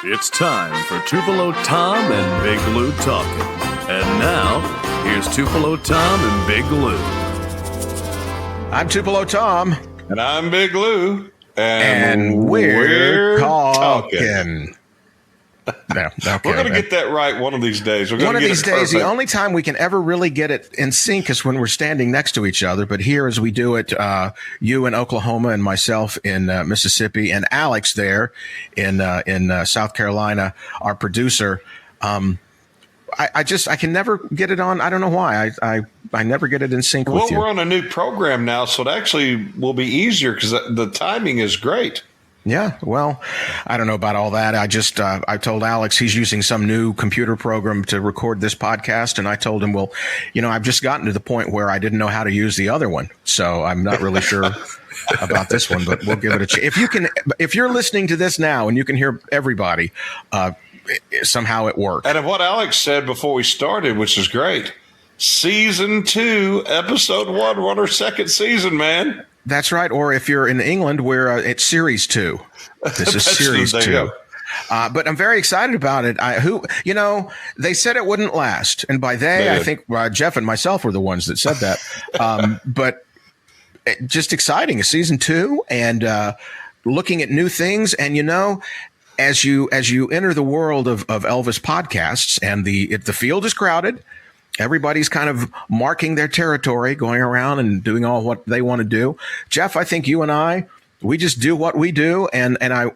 It's time for Tupelo Tom and Big Lou talking. And now, here's Tupelo Tom and Big Lou. I'm Tupelo Tom. And I'm Big Lou. And we're talking. No, okay, we're going to get that right one of these days. One of these days, the only time we can ever really get it in sync is when we're standing next to each other. But here, as we do it, you in Oklahoma and myself in Mississippi, and Alex there in South Carolina, our producer. I can never get it on. I don't know why. I never get it in sync with you. Well, we're on a new program now, so it actually will be easier because the timing is great. Yeah, well, I don't know about all that. I told Alex he's using some new computer program to record this podcast, and I told him, well, I've just gotten to the point where I didn't know how to use the other one, so I'm not really sure about this one, but we'll give it a chance. If you're listening to this now and you can hear everybody, somehow it worked. And of what Alex said before we started, which is great, season 2, episode 1, we're on our second season, man. That's right. Or if you're in England, where it's series 2. This is series 2. But I'm very excited about it. They said it wouldn't last. And by they, I think Jeff and myself were the ones that said that. But just exciting. Season 2 and looking at new things. And, as you enter the world of Elvis podcasts and the field is crowded, everybody's kind of marking their territory, going around and doing all what they want to do. Jeff, I think you and we just do what we do. And I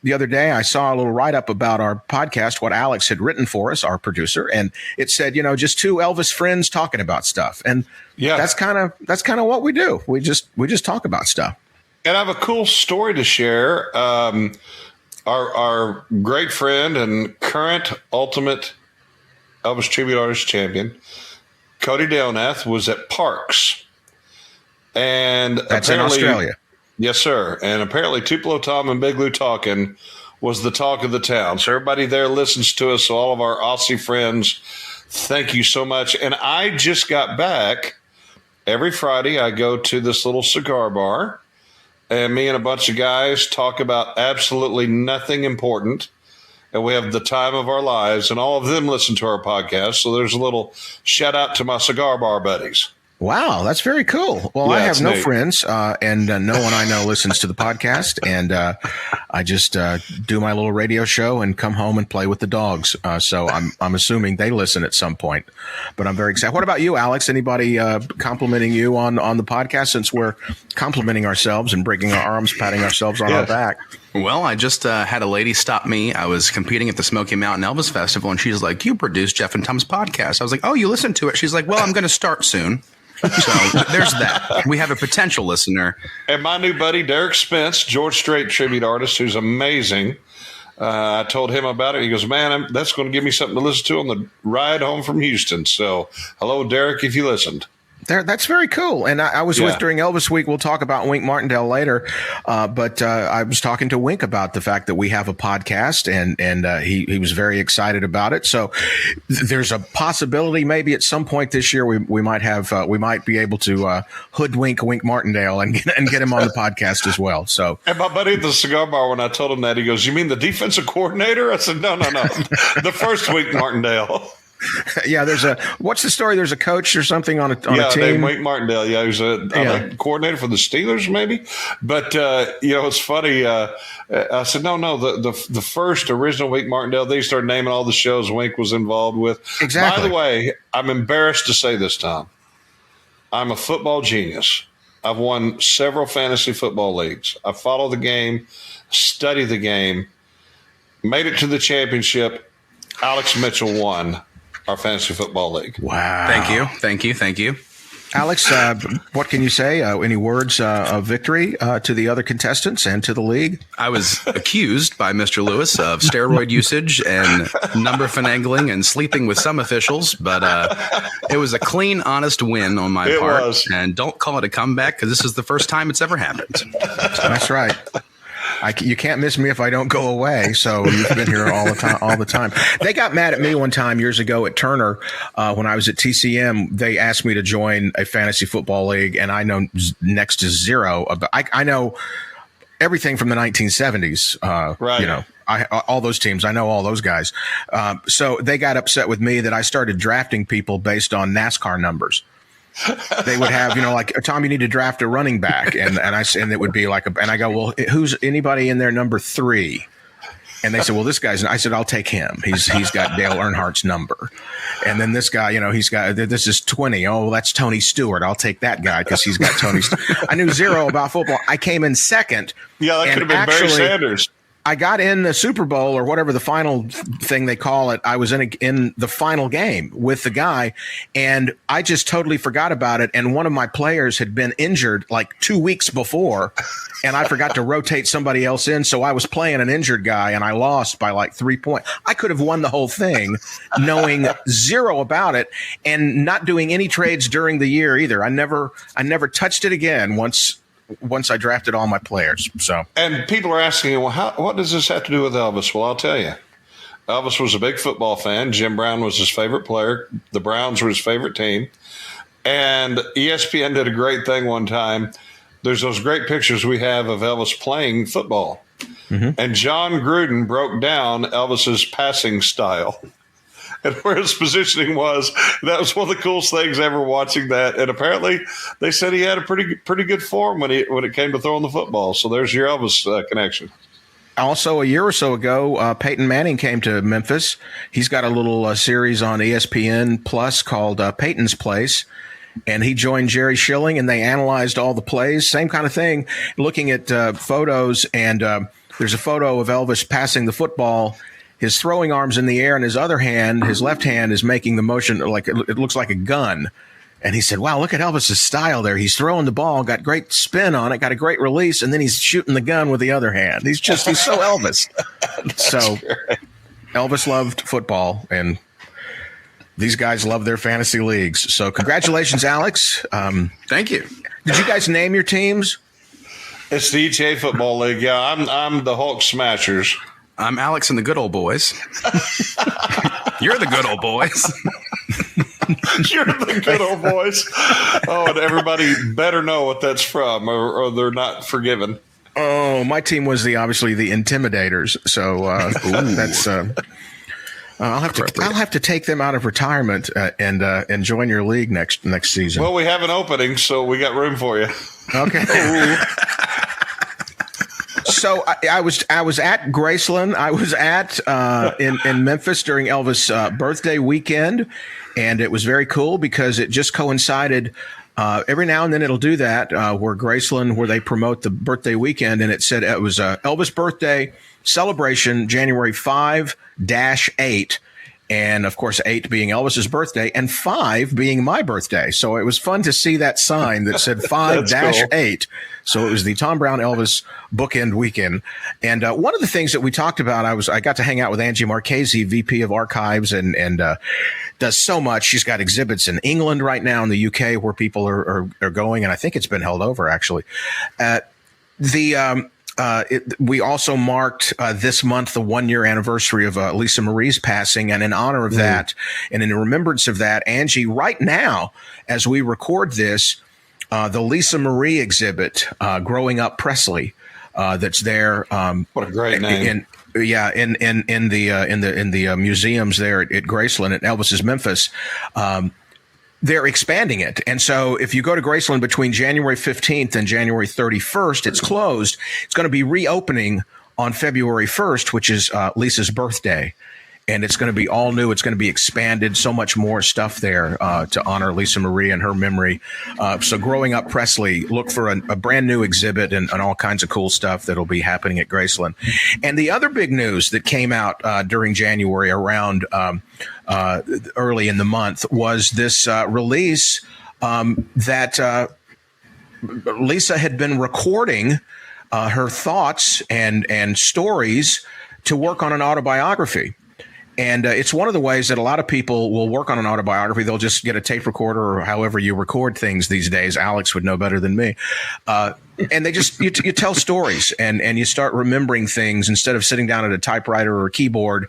the other day I saw a little write-up about our podcast, what Alex had written for us, our producer, and it said, just two Elvis friends talking about stuff. And that's kind of what we do. We just talk about stuff. And I have a cool story to share. Our great friend and current ultimate Elvis tribute artist champion, Cody Delnath, was at Parks. And that's in Australia. Yes, sir. And apparently Tupelo Tom and Big Lou Talkin was the talk of the town. So everybody there listens to us. So all of our Aussie friends, thank you so much. And I just got back. Every Friday I go to this little cigar bar, and me and a bunch of guys talk about absolutely nothing important. And we have the time of our lives, and all of them listen to our podcast. So there's a little shout out to my cigar bar buddies. Wow, that's very cool. Well, I have no friends, and no one I know listens to the podcast, and I just do my little radio show and come home and play with the dogs. So I'm assuming they listen at some point. But I'm very excited. What about you, Alex? Anybody complimenting you on the podcast, since we're complimenting ourselves and breaking our arms, patting ourselves on our back? Well, I just had a lady stop me. I was competing at the Smoky Mountain Elvis Festival, and she's like, "You produced Jeff and Tom's podcast." I was like, "Oh, you listened to it?" She's like, "Well, I'm going to start soon." So there's that. We have a potential listener. And my new buddy, Derek Spence, George Strait tribute artist, who's amazing. I told him about it. He goes, "Man, that's going to give me something to listen to on the ride home from Houston." So hello, Derek, if you listened. That's very cool. And I was with during Elvis Week. We'll talk about Wink Martindale later. But I was talking to Wink about the fact that we have a podcast, and he was very excited about it. So there's a possibility maybe at some point this year we might be able to hoodwink Wink Martindale and get him on the podcast as well. So, and my buddy at the cigar bar, when I told him that, he goes, "You mean the defensive coordinator?" I said, No. The first Wink Martindale. Yeah, what's the story? There's a coach or something on a team. Named Wink Martindale. Yeah, he was a coordinator for the Steelers, maybe. But it's funny. I said no. The first original Wink Martindale. They started naming all the shows Wink was involved with. Exactly. By the way, I'm embarrassed to say this, Tom. I'm a football genius. I've won several fantasy football leagues. I follow the game, study the game, made it to the championship. Alex Mitchell won our fantasy football league. Wow. Thank you. Alex, what can you say? Any words of victory to the other contestants and to the league? I was accused by Mr. Lewis of steroid usage and number finagling and sleeping with some officials, but it was a clean, honest win on my part. Was. And don't call it a comeback, because this is the first time it's ever happened. That's right. You can't miss me if I don't go away. So you've been here all the time. They got mad at me one time years ago at Turner when I was at TCM. They asked me to join a fantasy football league, and I know next to zero. I know everything from the 1970s. Right. all those teams. I know all those guys. So they got upset with me that I started drafting people based on NASCAR numbers. They would have, like, Tom, you need to draft a running back, and it would be like and I go, well, who's anybody in there number 3? And they said, well, this guy's. I said, I'll take him. He's got Dale Earnhardt's number. And then this guy, this is 20. Oh, that's Tony Stewart. I'll take that guy because he's got Tony. I knew zero about football. I came in second. Yeah, that could have been Barry Sanders. I got in the Super Bowl or whatever the final thing they call it. I was in the final game with the guy, and I just totally forgot about it. And one of my players had been injured like 2 weeks before, and I forgot to rotate somebody else in. So I was playing an injured guy, and I lost by like 3 points. I could have won the whole thing knowing zero about it and not doing any trades during the year either. I never touched it again once I drafted all my players. And people are asking, well, what does this have to do with Elvis? Well, I'll tell you. Elvis was a big football fan. Jim Brown was his favorite player. The Browns were his favorite team. And ESPN did a great thing one time. There's those great pictures we have of Elvis playing football. Mm-hmm. And John Gruden broke down Elvis's passing style. And where his positioning was, that was one of the coolest things ever watching that. And apparently, they said he had a pretty good form when it came to throwing the football. So there's your Elvis connection. Also, a year or so ago, Peyton Manning came to Memphis. He's got a little series on ESPN Plus called Peyton's Place. And he joined Jerry Schilling, and they analyzed all the plays. Same kind of thing, looking at photos. And there's a photo of Elvis passing the football. His throwing arm's in the air, and his other hand, his left hand, is making the motion like it looks like a gun. And he said, wow, look at Elvis's style there. He's throwing the ball, got great spin on it, got a great release, and then he's shooting the gun with the other hand. He's so Elvis. So great. Elvis loved football, and these guys love their fantasy leagues. So congratulations, Alex. Thank you. Did you guys name your teams? It's the ETA Football League. Yeah, I'm the Hulk Smashers. I'm Alex and the Good Old Boys. You're the Good Old Boys. You're the Good Old Boys. Oh, and everybody better know what that's from, or they're not forgiven. Oh, my team was obviously the Intimidators. So that's. I'll have to take them out of retirement and join your league next season. Well, we have an opening, so we got room for you. Okay. So I was at Graceland. I was at in Memphis during Elvis' birthday weekend, and it was very cool because it just coincided. Every now and then it'll do that where Graceland, where they promote the birthday weekend, and it said it was Elvis' birthday celebration, January 5-8. And, of course, 8 being Elvis's birthday and 5 being my birthday. So it was fun to see that sign that said 5-8. Cool. So it was the Tom Brown Elvis bookend weekend. And one of the things that we talked about, I got to hang out with Angie Marchese, VP of Archives, and does so much. She's got exhibits in England right now, in the UK, where people are going. And I think it's been held over, actually. We also marked this month the 1-year anniversary of Lisa Marie's passing. And in honor of that and in remembrance of that, Angie, right now, as we record this, the Lisa Marie exhibit, Growing Up Presley, that's there. What a great name. In the museums there at Graceland at Elvis's Memphis. They're expanding it. And so if you go to Graceland between January 15th and January 31st, it's closed. It's going to be reopening on February 1st, which is Lisa's birthday. And it's going to be all new. It's going to be expanded. So much more stuff there to honor Lisa Marie and her memory. So Growing Up Presley, look for a brand new exhibit and all kinds of cool stuff that'll be happening at Graceland. And the other big news that came out during January around early in the month was this release that Lisa had been recording her thoughts and stories to work on an autobiography. And it's one of the ways that a lot of people will work on an autobiography. They'll just get a tape recorder or however you record things these days. Alex would know better than me. And they just you tell stories and you start remembering things instead of sitting down at a typewriter or a keyboard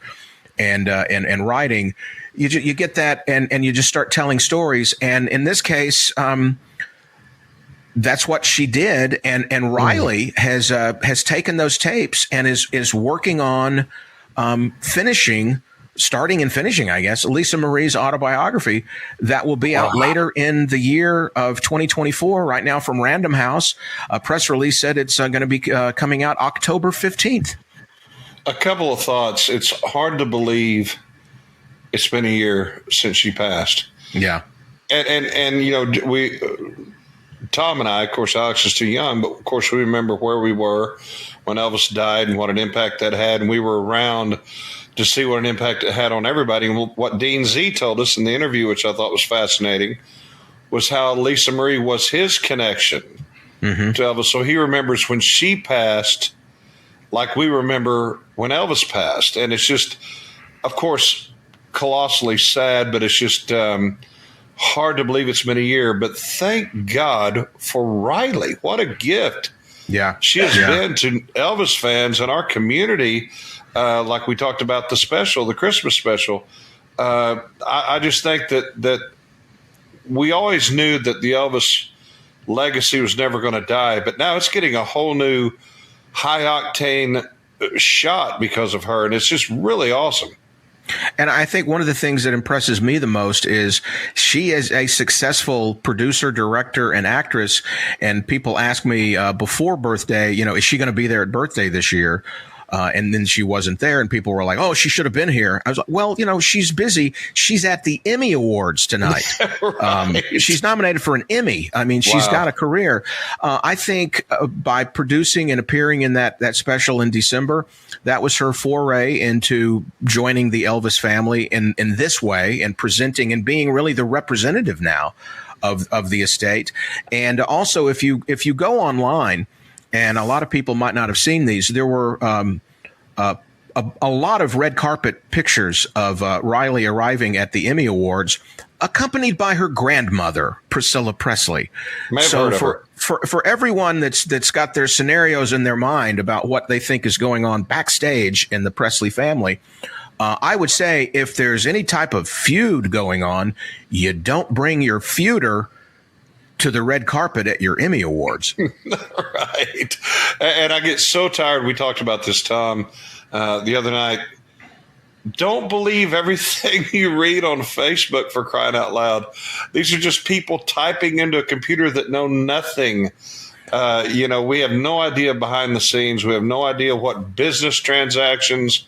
and writing. You get that and you just start telling stories. And in this case, that's what she did. And Riley has taken those tapes and is working on starting and finishing, I guess, Lisa Marie's autobiography that will be out later in the year of 2024. Right now from Random House, a press release said it's going to be coming out October 15th. A couple of thoughts. It's hard to believe it's been a year since she passed. Yeah. And you know, Tom and I, of course, Alex is too young, but of course we remember where we were when Elvis died and what an impact that had. And we were around to see what an impact it had on everybody. And what Dean Z told us in the interview, which I thought was fascinating, was how Lisa Marie was his connection to Elvis. So he remembers when she passed like we remember when Elvis passed. And it's just, of course, colossally sad, but it's just hard to believe it's been a year. But thank God for Riley. What a gift. Yeah. She has been to Elvis fans and our community, like we talked about the Christmas special. I just think that we always knew that the Elvis legacy was never going to die, but now it's getting a whole new high-octane shot because of her, and it's just really awesome. And I think one of the things that impresses me the most is she is a successful producer, director, and actress. And people ask me before birthday, you know, is she going to be there at birthday this year? And then she wasn't there, and people were like, oh, she should have been here. I was like, well, you know, she's busy. She's at the Emmy Awards tonight. Right. She's nominated for an Emmy. I mean, she's got a career. I think by producing and appearing in that special in December, that was her foray into joining the Elvis family in this way and presenting and being really the representative now of the estate. And also, if you go online, and a lot of people might not have seen these, there were a lot of red carpet pictures of Riley arriving at the Emmy Awards, accompanied by her grandmother, Priscilla Presley. So for everyone that's got their scenarios in their mind about what they think is going on backstage in the Presley family, I would say if there's any type of feud going on, you don't bring your feuder to the red carpet at your Emmy Awards. Right. And I get so tired. We talked about this, Tom, the other night. Don't believe everything you read on Facebook, for crying out loud. These are just people typing into a computer that know nothing. You know, we have no idea behind the scenes. We have no idea what business transactions,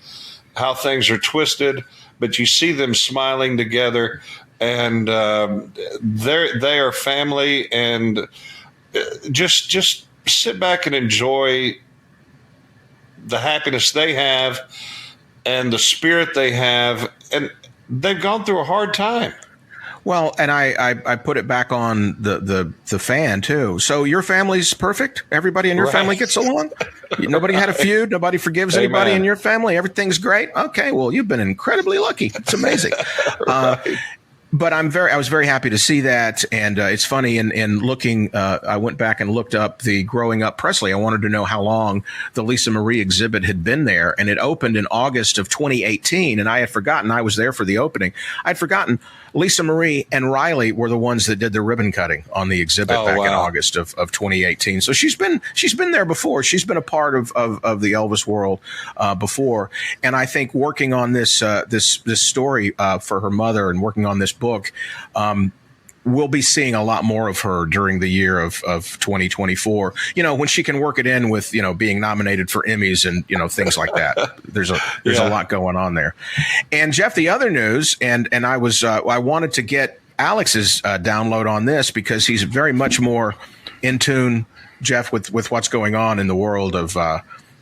how things are twisted, but you see them smiling together. And they are family, and just sit back and enjoy the happiness they have and the spirit they have. And they've gone through a hard time. Well, and I put it back on the fan too. So your family's perfect. Everybody in your family gets along. Nobody had a feud. Nobody forgives anybody in your family. Everything's great. Okay, well, you've been incredibly lucky. It's amazing. But I was very happy to see that. And it's funny in looking, I went back and looked up the Growing Up Presley. I wanted to know how long the Lisa Marie exhibit had been there. And it opened in August of 2018. And I had forgotten I was there for the opening. I'd forgotten Lisa Marie and Riley were the ones that did the ribbon cutting on the exhibit in August of 2018. So she's been there before. She's been a part of the Elvis world before. And I think working on this story for her mother and working on this book, we'll be seeing a lot more of her during the year of 2024. You know, when she can work it in with, you know, being nominated for Emmys and, you know, things like that. There's a lot going on there. And Jeff, the other news, and I wanted to get Alex's download on this because he's very much more in tune, Jeff, with what's going on in the world of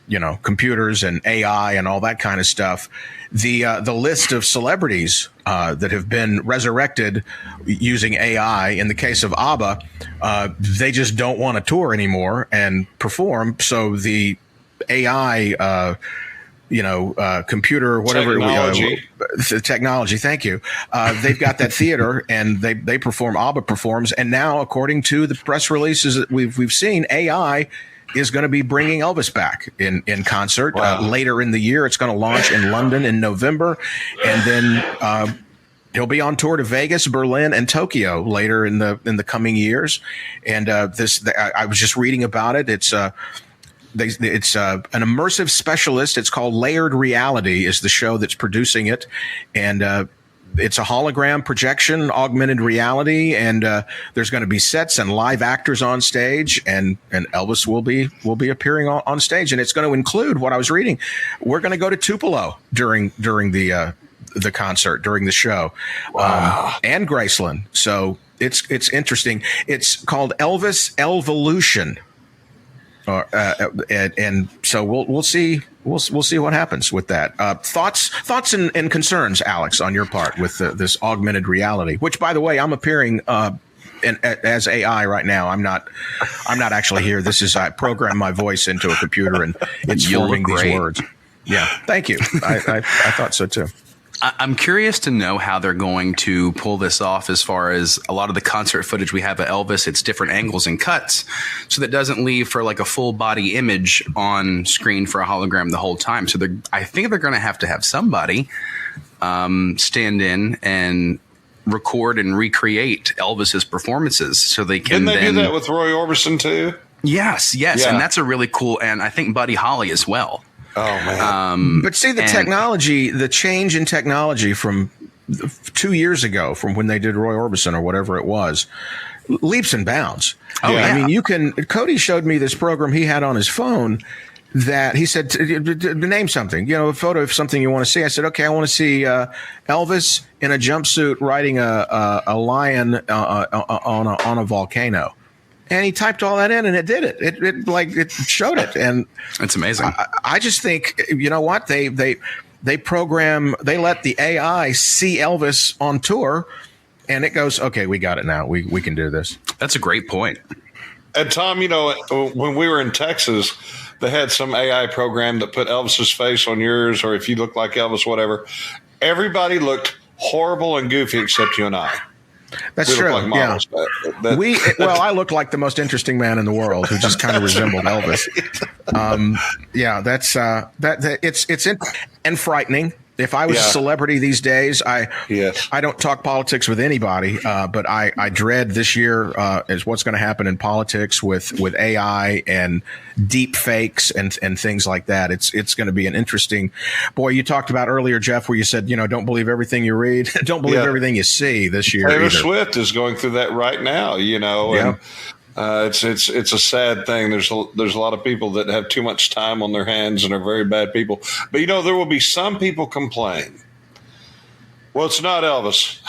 you know, computers and AI and all that kind of stuff. The list of celebrities that have been resurrected using AI. In the case of ABBA, they just don't want to tour anymore and perform. So the AI, computer, whatever technology. Thank you. They've got that theater, and they perform. ABBA performs, and now, according to the press releases that we've seen, AI is going to be bringing Elvis back in concert later in the year. It's going to launch in London in November, and then He'll be on tour to Vegas, Berlin, and Tokyo later in the coming years. And I was just reading about it. It's an immersive specialist. It's called Layered Reality is the show that's producing it. And it's a hologram projection, augmented reality, and there's going to be sets and live actors on stage, and Elvis will be appearing on stage, and it's going to include what I was reading. We're going to go to Tupelo during the concert, during the show. Wow. And Graceland. So it's interesting. It's called Elvis Elvolution. And so we'll see what happens with that. Thoughts and concerns, Alex, on your part with this augmented reality, which, by the way, I'm appearing as AI right now. I'm not actually here. I program my voice into a computer and it's forming these words. Yeah. Thank you. I thought so too. I'm curious to know how they're going to pull this off as far as a lot of the concert footage we have of Elvis. It's different angles and cuts, so that doesn't leave for like a full body image on screen for a hologram the whole time. So I think they're going to have somebody stand in and record and recreate Elvis's performances so they can. Didn't they do that with Roy Orbison too? Yes. Yeah. And that's a really cool, and I think Buddy Holly as well. Oh, man. But see, the change in technology from 2 years ago, from when they did Roy Orbison or whatever it was, leaps and bounds. Oh, yeah. I mean, Cody showed me this program he had on his phone that he said, name something, a photo of something you want to see. I said, okay, I want to see Elvis in a jumpsuit riding a lion on a volcano. And he typed all that in, and it did it. It showed it, and it's amazing. I just think, you know what, they let the AI see Elvis on tour, and it goes, okay, we got it now. We can do this. That's a great point. And Tom, when we were in Texas, they had some AI program that put Elvis's face on yours, or if you look like Elvis, whatever. Everybody looked horrible and goofy except you and I. That's true. Like models, yeah. I looked like the most interesting man in the world who just kind of resembled Elvis. It's and frightening. If I was a celebrity these days, I don't talk politics with anybody, but I dread this year is what's going to happen in politics with AI and deep fakes and things like that. It's going to be an interesting. Boy, you talked about earlier, Jeff, where you said, don't believe everything you read, don't believe everything you see this year. Taylor Swift is going through that right now, and it's a sad thing. There's a lot of people that have too much time on their hands and are very bad people. But there will be some people complain. Well, it's not Elvis.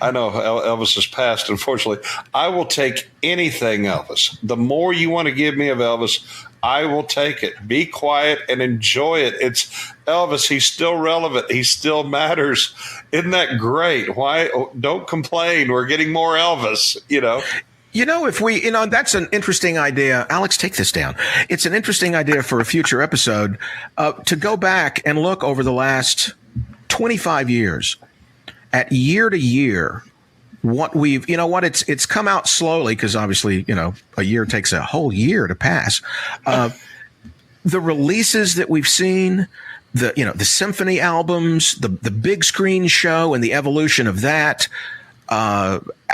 I know Elvis has passed, unfortunately. I will take anything Elvis. The more you want to give me of Elvis, I will take it. Be quiet and enjoy it. It's Elvis. He's still relevant. He still matters. Isn't that great? Why don't complain? We're getting more Elvis, if we, that's an interesting idea. Alex, take this down. It's an interesting idea for a future episode to go back and look over the last 25 years at year to year what we've, it's come out slowly because obviously, a year takes a whole year to pass. The releases that we've seen, the symphony albums, the big screen show and the evolution of that,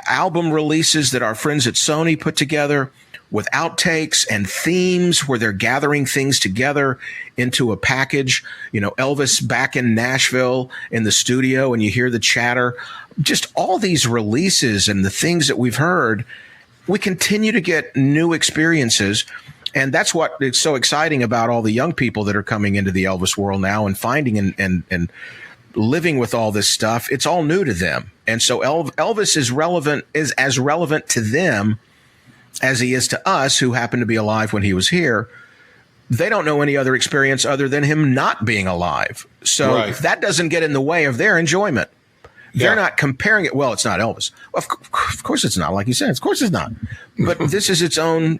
album releases that our friends at Sony put together with outtakes and themes where they're gathering things together into a package. Elvis back in Nashville in the studio, and you hear the chatter. Just all these releases and the things that we've heard, we continue to get new experiences. And that's what is so exciting about all the young people that are coming into the Elvis world now and finding and living with all this stuff. It's all new to them. And so Elvis is as relevant to them as he is to us who happen to be alive when he was here. They don't know any other experience other than him not being alive. So that doesn't get in the way of their enjoyment. They're not comparing it. Well, it's not Elvis. Of course it's not. Like you said, of course it's not. But this is its own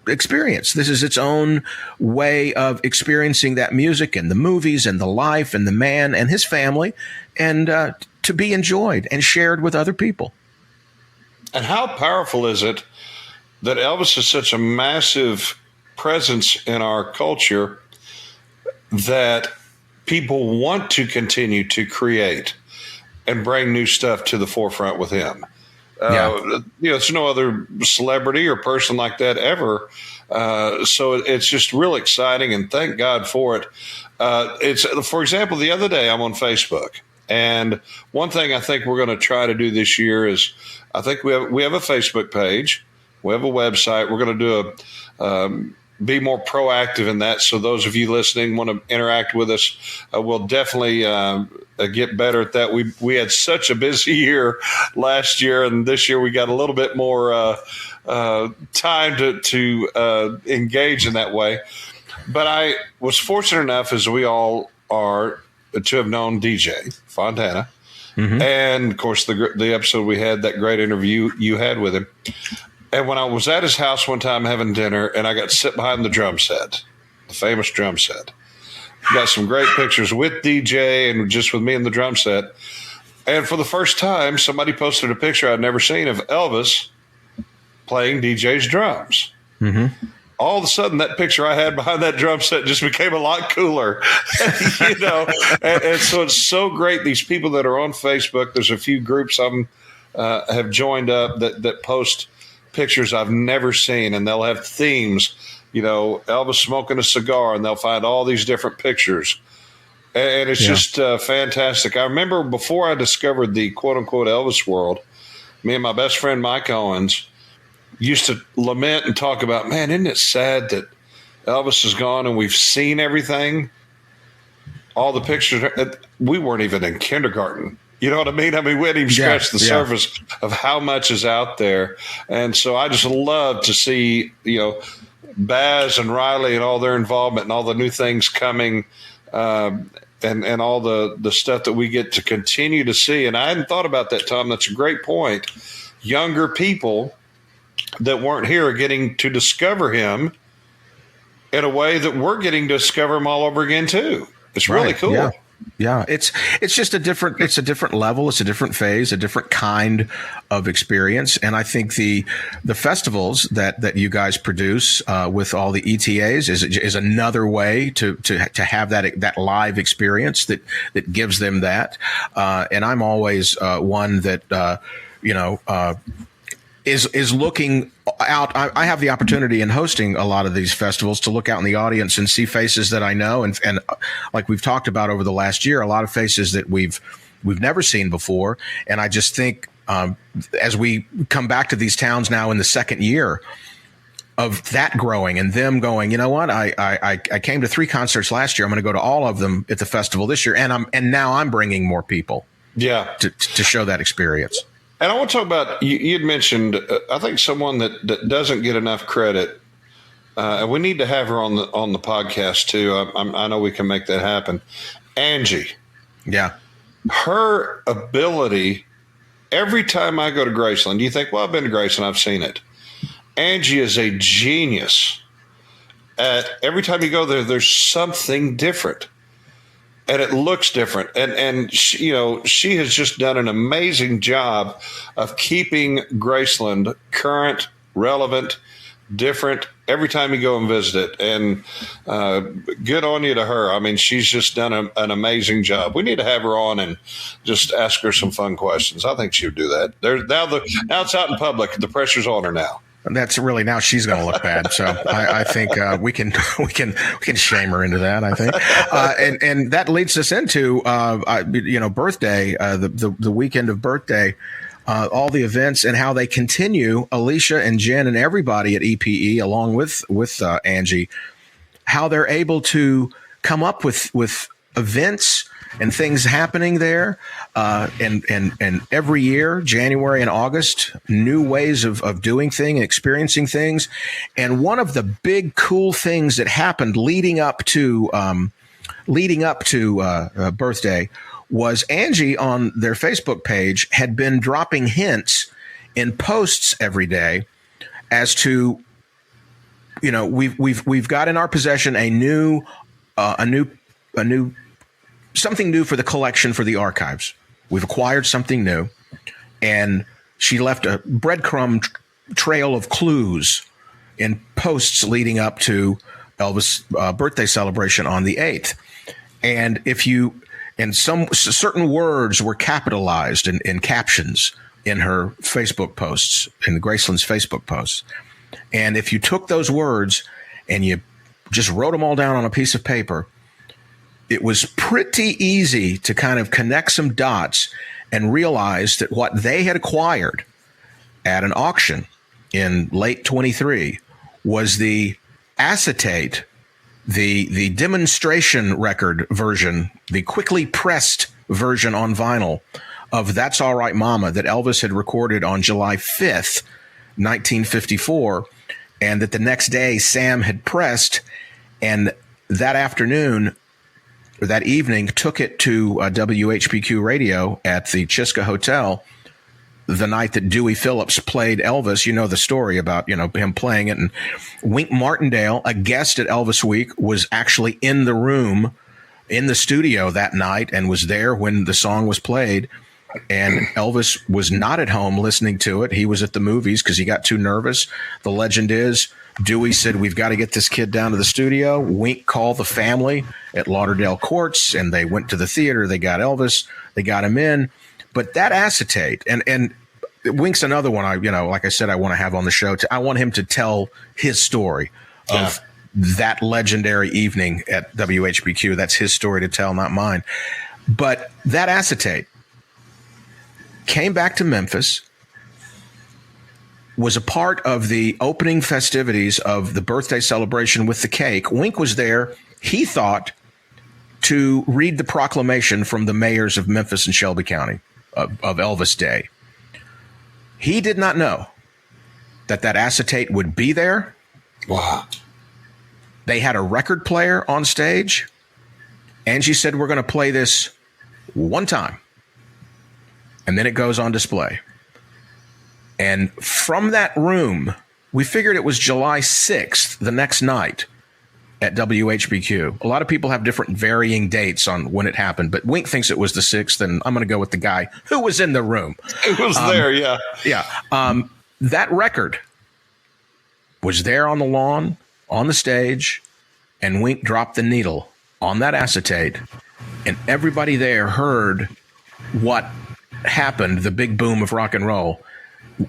experience. This is its own way of experiencing that music and the movies and the life and the man and his family, and to be enjoyed and shared with other people. And how powerful is it that Elvis is such a massive presence in our culture that people want to continue to create? and bring new stuff to the forefront with him. There's no other celebrity or person like that ever. So it's just real exciting, and thank God for it. For example, the other day I'm on Facebook, and one thing I think we're going to try to do this year is I think we have a Facebook page, we have a website. We're going to do be more proactive in that. So those of you listening want to interact with us, we'll definitely get better at that. We had such a busy year last year, and this year we got a little bit more time to engage in that way. But I was fortunate enough, as we all are, to have known DJ Fontana. Mm-hmm. And, of course, the episode we had, that great interview you had with him. And when I was at his house one time having dinner, and I got to sit behind the drum set, the famous drum set, got some great pictures with DJ and just with me in the drum set. And for the first time, somebody posted a picture I'd never seen of Elvis playing DJ's drums. Mm-hmm. All of a sudden, that picture I had behind that drum set just became a lot cooler, and so it's so great. These people that are on Facebook, there's a few groups have joined up that post pictures I've never seen, and they'll have themes, Elvis smoking a cigar, and they'll find all these different pictures. And it's just fantastic. I remember before I discovered the quote unquote Elvis world, me and my best friend Mike Owens used to lament and talk about, man, isn't it sad that Elvis is gone and we've seen everything? All the pictures, we weren't even in kindergarten. You know what I mean? We hadn't even scratched the surface of how much is out there. And so I just love to see, Baz and Riley and all their involvement and all the new things coming, and all the stuff that we get to continue to see. And I hadn't thought about that, Tom. That's a great point. Younger people that weren't here are getting to discover him in a way that we're getting to discover him all over again too. It's really cool. Yeah. It's just a different level. It's a different phase, a different kind of experience. And I think the festivals that you guys produce with all the ETAs is another way to have that live experience that gives them that. And I'm always one that, is looking out. I have the opportunity in hosting a lot of these festivals to look out in the audience and see faces that I know. And like we've talked about over the last year, a lot of faces that we've never seen before. And I just think as we come back to these towns now in the second year of that growing and them going, you know what, I came to 3 concerts last year. I'm going to go to all of them at the festival this year. And now I'm bringing more people to show that experience. And I want to talk about, you'd mentioned, I think someone that doesn't get enough credit, and we need to have her on the podcast too. I know we can make that happen. Angie. Yeah. Her ability, every time I go to Graceland, you think, well, I've been to Graceland, I've seen it. Angie is a genius. Every time you go there, there's something different. And it looks different. And she, she has just done an amazing job of keeping Graceland current, relevant, different every time you go and visit it. And good on you to her. She's just done an amazing job. We need to have her on and just ask her some fun questions. I think she would do that. Now it's out in public. The pressure's on her now. That's really, now she's going to look bad. So I think we can shame her into that, I think. And that leads us into, birthday, the weekend of birthday, all the events and how they continue. Alicia and Jen and everybody at EPE, along with Angie, how they're able to come up with events and things happening there. And every year, January and August, new ways of doing things and experiencing things. And one of the big cool things that happened leading up to birthday was Angie on their Facebook page had been dropping hints in posts every day as to, we've got in our possession a new something new for the collection, for the archives. We've acquired something new, and she left a breadcrumb trail of clues in posts leading up to Elvis' birthday celebration on the 8th. And if you and some certain words were capitalized in captions in her Facebook posts, in Graceland's Facebook posts. And if you took those words and you just wrote them all down on a piece of paper, it was pretty easy to kind of connect some dots and realize that what they had acquired at an auction in late 23 was the acetate, the demonstration record version, the quickly pressed version on vinyl of That's All Right Mama that Elvis had recorded on July 5th, 1954, and that the next day Sam had pressed, and that afternoon, or that evening, took it to WHPQ radio at the Chiska Hotel the night that Dewey Phillips played Elvis. You know the story about, him playing it. And Wink Martindale, a guest at Elvis Week, was actually in the room, in the studio that night, and was there when the song was played. And Elvis was not at home listening to it. He was at the movies because he got too nervous. The legend is Dewey said, "We've got to get this kid down to the studio." Wink called the family at Lauderdale Courts, and they went to the theater. They got Elvis. They got him in. But that acetate, and Wink's another one. Like I said, I want to have on the show. I want him to tell his story of that legendary evening at WHBQ. That's his story to tell, not mine. But that acetate came back to Memphis, was a part of the opening festivities of the birthday celebration with the cake. Wink was there, he thought, to read the proclamation from the mayors of Memphis and Shelby County of Elvis Day. He did not know that acetate would be there. Wow. They had a record player on stage. Angie said, "We're going to play this one time, and then it goes on display." And from that room, we figured it was July 6th, the next night at WHBQ. A lot of people have different varying dates on when it happened, but Wink thinks it was the 6th, and I'm going to go with the guy who was in the room. It was there, yeah. Yeah. That record was there on the lawn, on the stage, and Wink dropped the needle on that acetate, and everybody there heard what happened, the big boom of rock and roll.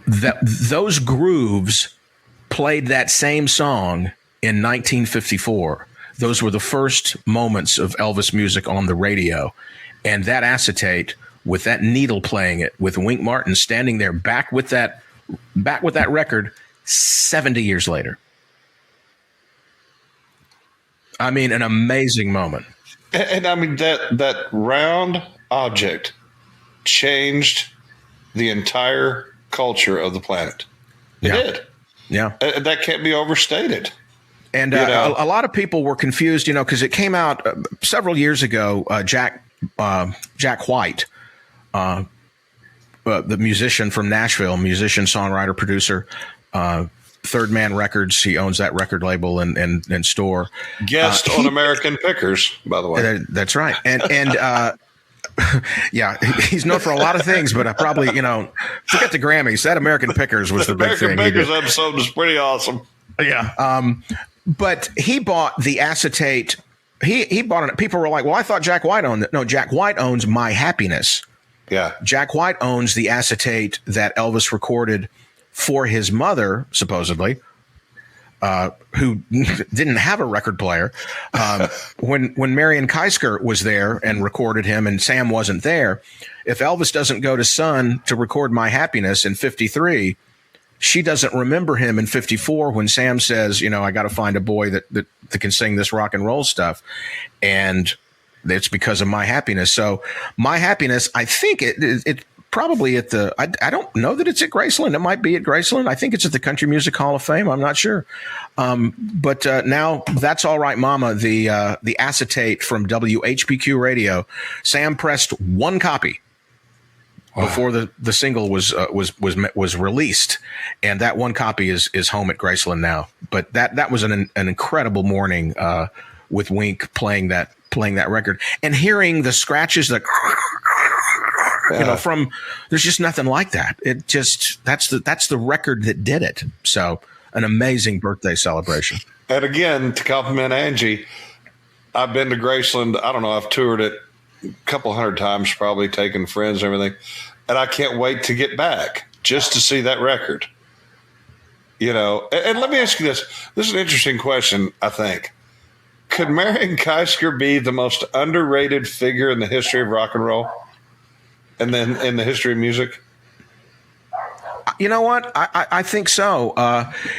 Those grooves played that same song in 1954. Those were the first moments of Elvis music on the radio. And that acetate, with that needle playing it, with Wink Martin standing there back with that record 70 years later. I mean, an amazing moment. And I mean, that round object changed the entire culture of the planet. It did. Yeah. That can't be overstated. And a lot of people were confused, because it came out several years ago. Jack White, the musician from Nashville, musician, songwriter, producer, Third Man Records. He owns that record label and store. Guest on American Pickers, by the way. That's right. And yeah, he's known for a lot of things, but I probably, forget the Grammys. That American Pickers was the big thing. American Pickers episode was pretty awesome. Yeah. But he bought the acetate. He bought it. People were like, "Well, I thought Jack White owned it." No, Jack White owns My Happiness. Yeah. Jack White owns the acetate that Elvis recorded for his mother, supposedly, who didn't have a record player. When Marion Keisker was there and recorded him and Sam wasn't there, if Elvis doesn't go to Sun to record My Happiness in 53, she doesn't remember him in 54 when Sam says, I got to find a boy that can sing this rock and roll stuff. And it's because of My Happiness. So My Happiness, I think it probably at the, I don't know that it's at Graceland. It might be at Graceland. I think it's at the Country Music Hall of Fame. I'm not sure. But now That's All Right Mama, the acetate from WHBQ radio. Sam pressed one copy before the single was released, and that one copy is home at Graceland now. But that was an incredible morning with Wink playing that record and hearing the scratches that from there's just nothing like that. It just that's the record that did it. So an amazing birthday celebration. And again, to compliment Angie, I've been to Graceland. I don't know, I've toured it a couple hundred times, probably taking friends and everything. And I can't wait to get back just to see that record. You know, and let me ask you this. This is an interesting question, I think. Could Marion Keisker be the most underrated figure in the history of rock and roll? And then in the history of music? You know what? I think so.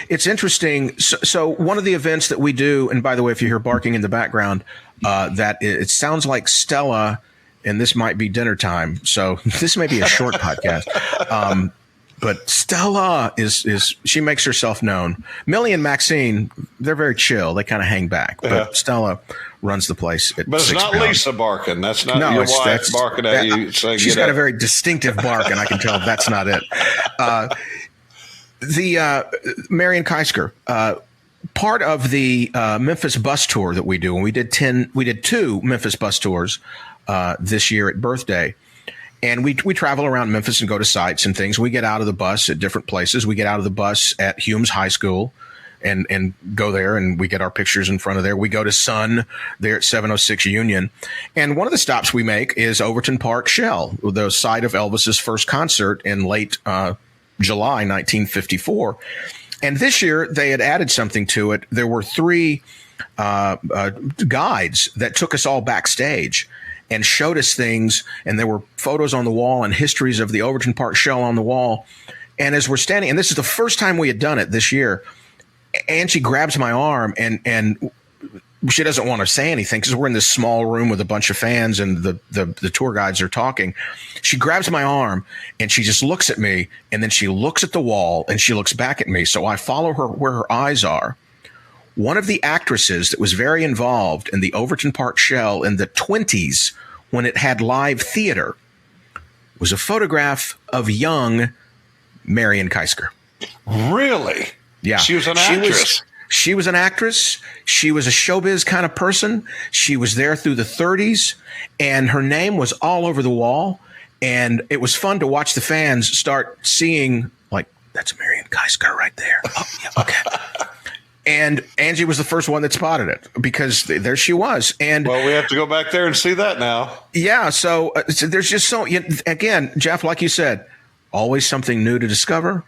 It's interesting. So one of the events that we do, and by the way, if you hear barking in the background, that it sounds like Stella, and this might be dinner time. So this may be a short podcast. But Stella she makes herself known. Millie and Maxine, they're very chill. They kind of hang back. But Stella runs the place. But it's not pounds. Lisa barking. That's not your wife barking at you. Saying, she's got a very distinctive bark, and I can tell that's not it. The Marion Keisker, part of the Memphis bus tour that we do, and we did 2 Memphis bus tours this year at Birthday. And we travel around Memphis and go to sites and things. We get out of the bus at different places. We get out of the bus at Humes High School and go there, and we get our pictures in front of there. We go to Sun there at 706 Union. And one of the stops we make is Overton Park Shell, the site of Elvis's first concert in late July 1954. And this year they had added something to it. There were 3 guides that took us all backstage and showed us things, and there were photos on the wall and histories of the Overton Park Shell on the wall. And as we're standing, and this is the first time we had done it this year, Angie grabs my arm, and she doesn't want to say anything because we're in this small room with a bunch of fans and the tour guides are talking. She grabs my arm, and she just looks at me, and then she looks at the wall, and she looks back at me. So I follow her where her eyes are. One of the actresses that was very involved in the Overton Park Shell in the 20s when it had live theater was a photograph of young Marion Keisker. Really? Yeah. She was an actress. She was an actress. She was a showbiz kind of person. She was there through the 30s, and her name was all over the wall. And it was fun to watch the fans start seeing, like, that's Marion Keisker right there. Oh, yeah, okay. And Angie was the first one that spotted it because there she was. And well, we have to go back there and see that now. Yeah. So there's just again, Jeff, like you said, always something new to discover,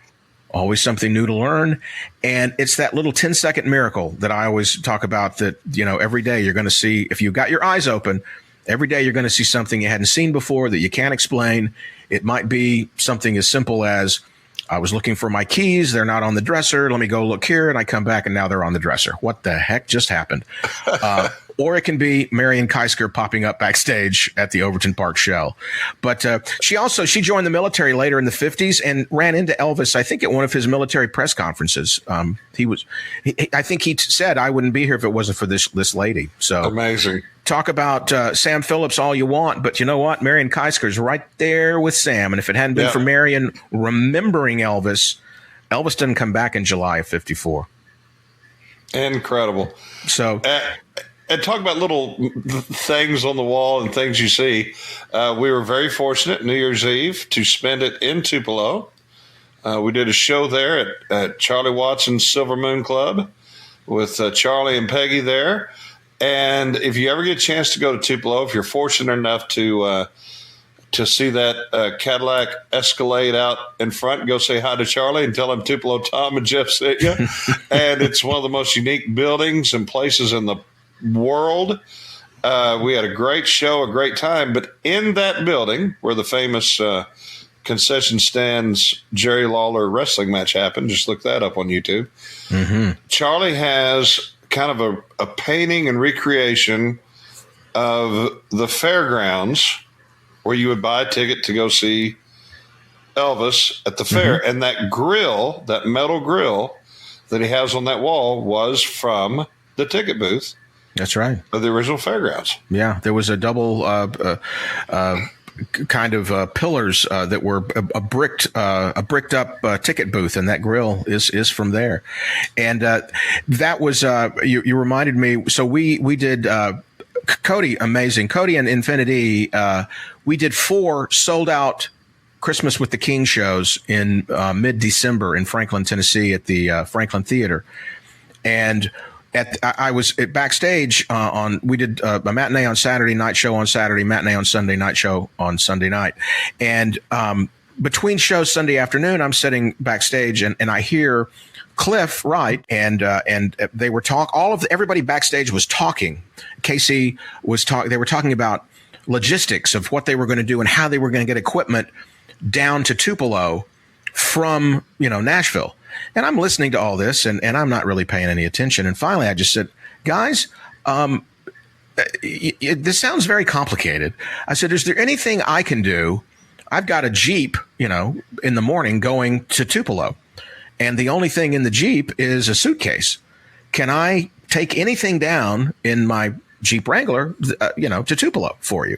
always something new to learn. And it's that little 10-second miracle that I always talk about that, every day you're going to see, if you've got your eyes open, every day you're going to see something you hadn't seen before that you can't explain. It might be something as simple as, I was looking for my keys. They're not on the dresser. Let me go look here. And I come back and now they're on the dresser. What the heck just happened? Or it can be Marion Keisker popping up backstage at the Overton Park Shell. But she joined the military later in the 50s and ran into Elvis, I think, at one of his military press conferences. I think he said, I wouldn't be here if it wasn't for this lady. So amazing. Talk about Sam Phillips all you want, but you know what? Marion Keisker's right there with Sam. And if it hadn't been for Marion remembering Elvis didn't come back in July of 54. Incredible. So, and talk about little things on the wall and things you see. We were very fortunate New Year's Eve to spend it in Tupelo. We did a show there at Charlie Watson's Silver Moon Club with Charlie and Peggy there. And if you ever get a chance to go to Tupelo, if you're fortunate enough to see that Cadillac Escalade out in front, go say hi to Charlie and tell him Tupelo Tom and Jeff sent you. And it's one of the most unique buildings and places in the world. We had a great show, a great time. But in that building where the famous concession stands Jerry Lawler wrestling match happened, just look that up on YouTube. Mm-hmm. Charlie has kind of a painting and recreation of the fairgrounds where you would buy a ticket to go see Elvis at the fair. Mm-hmm. And that grill, that metal grill that he has on that wall was from the ticket booth. That's right. Of the original fairgrounds. Yeah. There was a double kind of pillars that were a bricked up ticket booth, and that grill is from there. And that was you reminded me. So we did Cody, amazing Cody and Infinity. We did 4 sold out Christmas with the King shows in mid-December in Franklin, Tennessee at the Franklin Theater, and I was at backstage we did a matinee on Saturday, night show on Saturday, matinee on Sunday, night show on Sunday night. And between shows Sunday afternoon, I'm sitting backstage and I hear Cliff Wright and they were everybody backstage was talking. Casey was they were talking about logistics of what they were going to do and how they were going to get equipment down to Tupelo from, Nashville. And I'm listening to all this and I'm not really paying any attention. And finally, I just said, guys, this sounds very complicated. I said, is there anything I can do? I've got a Jeep, in the morning going to Tupelo. And the only thing in the Jeep is a suitcase. Can I take anything down in my Jeep Wrangler, to Tupelo for you?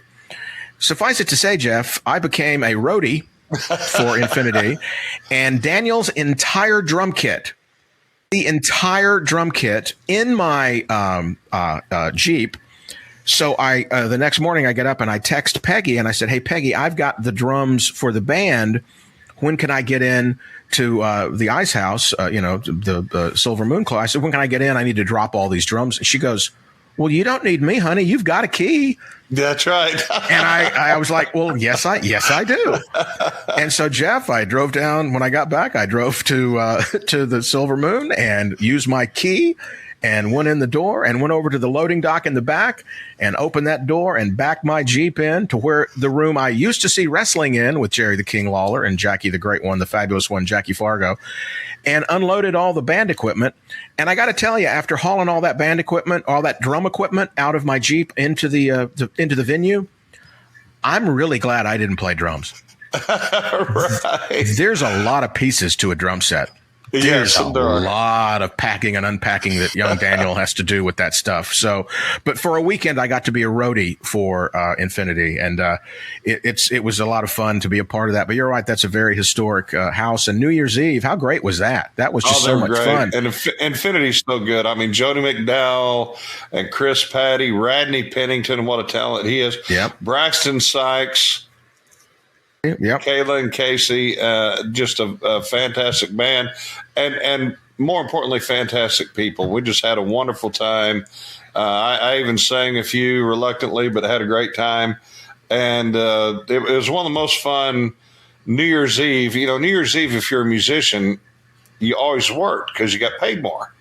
Suffice it to say, Jeff, I became a roadie for Infinity, and Daniel's entire drum kit, in my Jeep. So the next morning I get up and I text Peggy and I said, hey, Peggy, I've got the drums for the band. When can I get in to the Ice House, the Silver Moon Club? I said, when can I get in? I need to drop all these drums. And she goes, well, you don't need me, honey. You've got a key. That's right. And I was like, well, yes, I do. And so, Jeff, I drove down. When I got back, I drove to the Silver Moon and used my key and went in the door and went over to the loading dock in the back and opened that door and backed my Jeep in to where the room I used to see wrestling in with Jerry the King Lawler and Jackie the Great One, the fabulous one, Jackie Fargo, and unloaded all the band equipment. And I got to tell you, after hauling all that band equipment, all that drum equipment out of my Jeep into the venue, I'm really glad I didn't play drums. Right. There's a lot of pieces to a drum set. There's a lot of packing and unpacking that young Daniel has to do with that stuff. So, but for a weekend, I got to be a roadie for Infinity, and it was a lot of fun to be a part of that. But you're right, that's a very historic house. And New Year's Eve, how great was that? That was just so much fun. And Infinity's so good. I mean, Jody McDowell and Chris Patty, Radney Pennington, what a talent he is. Yep. Braxton Sykes. Yep. Kayla and Casey, just a fantastic band, and more importantly, fantastic people. We just had a wonderful time. I even sang a few reluctantly, but had a great time. And it was one of the most fun New Year's Eve. New Year's Eve, if you're a musician, you always worked because you got paid more.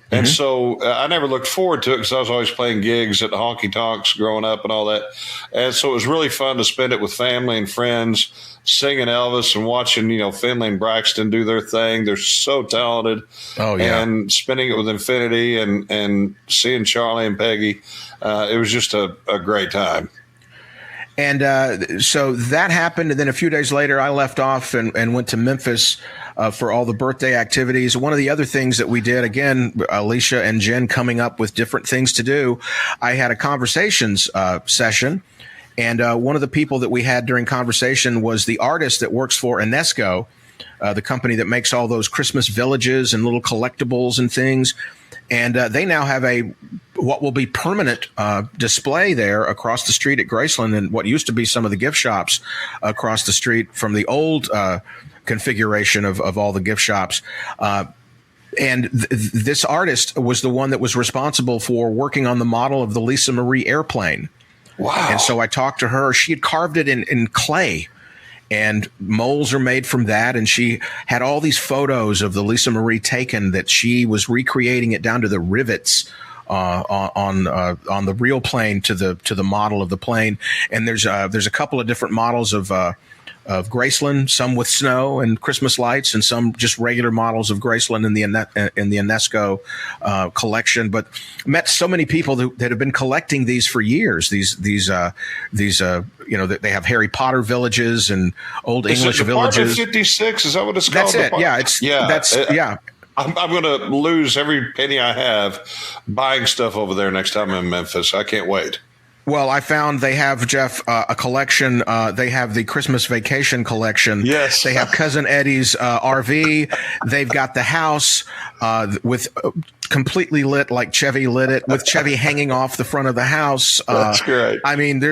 And so I never looked forward to it because I was always playing gigs at the honky tonks growing up and all that. And so it was really fun to spend it with family and friends, singing Elvis and watching, Finley and Braxton do their thing. They're so talented. Oh, yeah. And spending it with Infinity and seeing Charlie and Peggy. It was just a great time. And so that happened. And then a few days later, I left off and went to Memphis for all the birthday activities. One of the other things that we did, again, Alicia and Jen coming up with different things to do. I had a conversations session. And one of the people that we had during conversation was the artist that works for UNESCO, the company that makes all those Christmas villages and little collectibles and things. And they now have what will be permanent display there across the street at Graceland and what used to be some of the gift shops across the street from the old configuration of all the gift shops. And this artist was the one that was responsible for working on the model of the Lisa Marie airplane. Wow. And so I talked to her. She had carved it in clay. And molds are made from that. And she had all these photos of the Lisa Marie taken that she was recreating it down to the rivets on the real plane to the model of the plane. And there's a couple of different models of Graceland, some with snow and Christmas lights, and some just regular models of Graceland in the UNESCO collection. But met so many people that have been collecting these for years. These they have Harry Potter villages and old English villages. 56, is that what it's called? That's it. Yeah. I'm going to lose every penny I have buying stuff over there next time I'm in Memphis. I can't wait. Well, I found they have, Jeff, a collection. They have the Christmas Vacation collection. Yes. They have Cousin Eddie's RV. They've got the house with completely lit, like Chevy lit it, with Chevy hanging off the front of the house. That's great. I mean,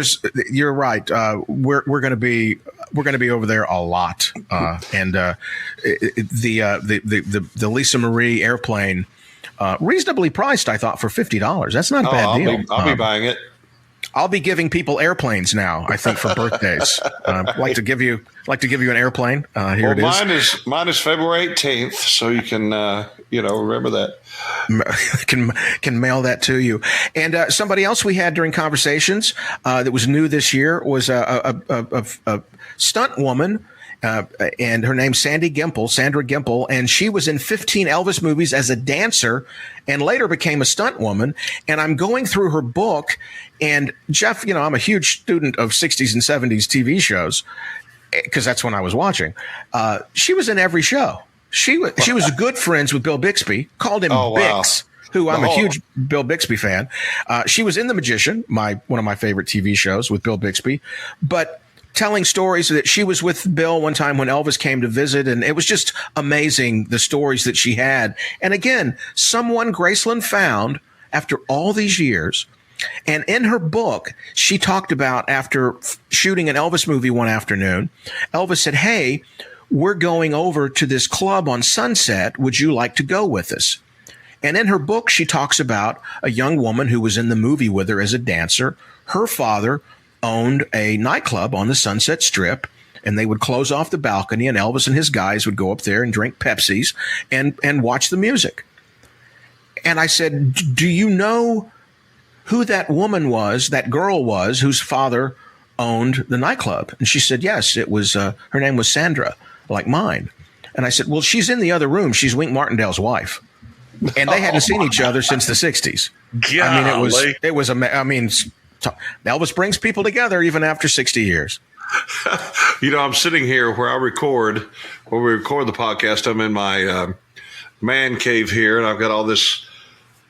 you're right. We're going to be over there a lot. And the Lisa Marie airplane reasonably priced, I thought, for $50. That's not a bad deal. I'll be buying it. I'll be giving people airplanes now, I think, for birthdays. Like to give you an airplane. Here it is. Mine is February 18th, so you can remember that. Can mail that to you. And somebody else we had during conversations that was new this year was a stunt woman. And her name's Sandra Gimple, and she was in 15 Elvis movies as a dancer and later became a stunt woman. And I'm going through her book, and Jeff, I'm a huge student of 60s and 70s TV shows because that's when I was watching. She was in every show. She was good friends with Bill Bixby, called him Bix, who I'm a huge Bill Bixby fan. She was in The Magician, one of my favorite TV shows with Bill Bixby, but telling stories that she was with Bill one time when Elvis came to visit. And it was just amazing, the stories that she had. And again, someone Graceland found after all these years. And in her book, she talked about after shooting an Elvis movie one afternoon, Elvis said, "Hey, we're going over to this club on Sunset. Would you like to go with us?" And in her book, she talks about a young woman who was in the movie with her as a dancer. Her father owned a nightclub on the Sunset Strip, and they would close off the balcony, and Elvis and his guys would go up there and drink Pepsis and watch the music. And I said, "Do you know who that woman was, that girl was, whose father owned the nightclub?" And she said, "Yes, it was, her name was Sandra, like mine." And I said, "Well, she's in the other room. She's Wink Martindale's wife." And they hadn't seen each other since the 60s. Golly. It was, Elvis brings people together even after 60 years. I'm sitting here where we record the podcast. I'm in my man cave here, and I've got all this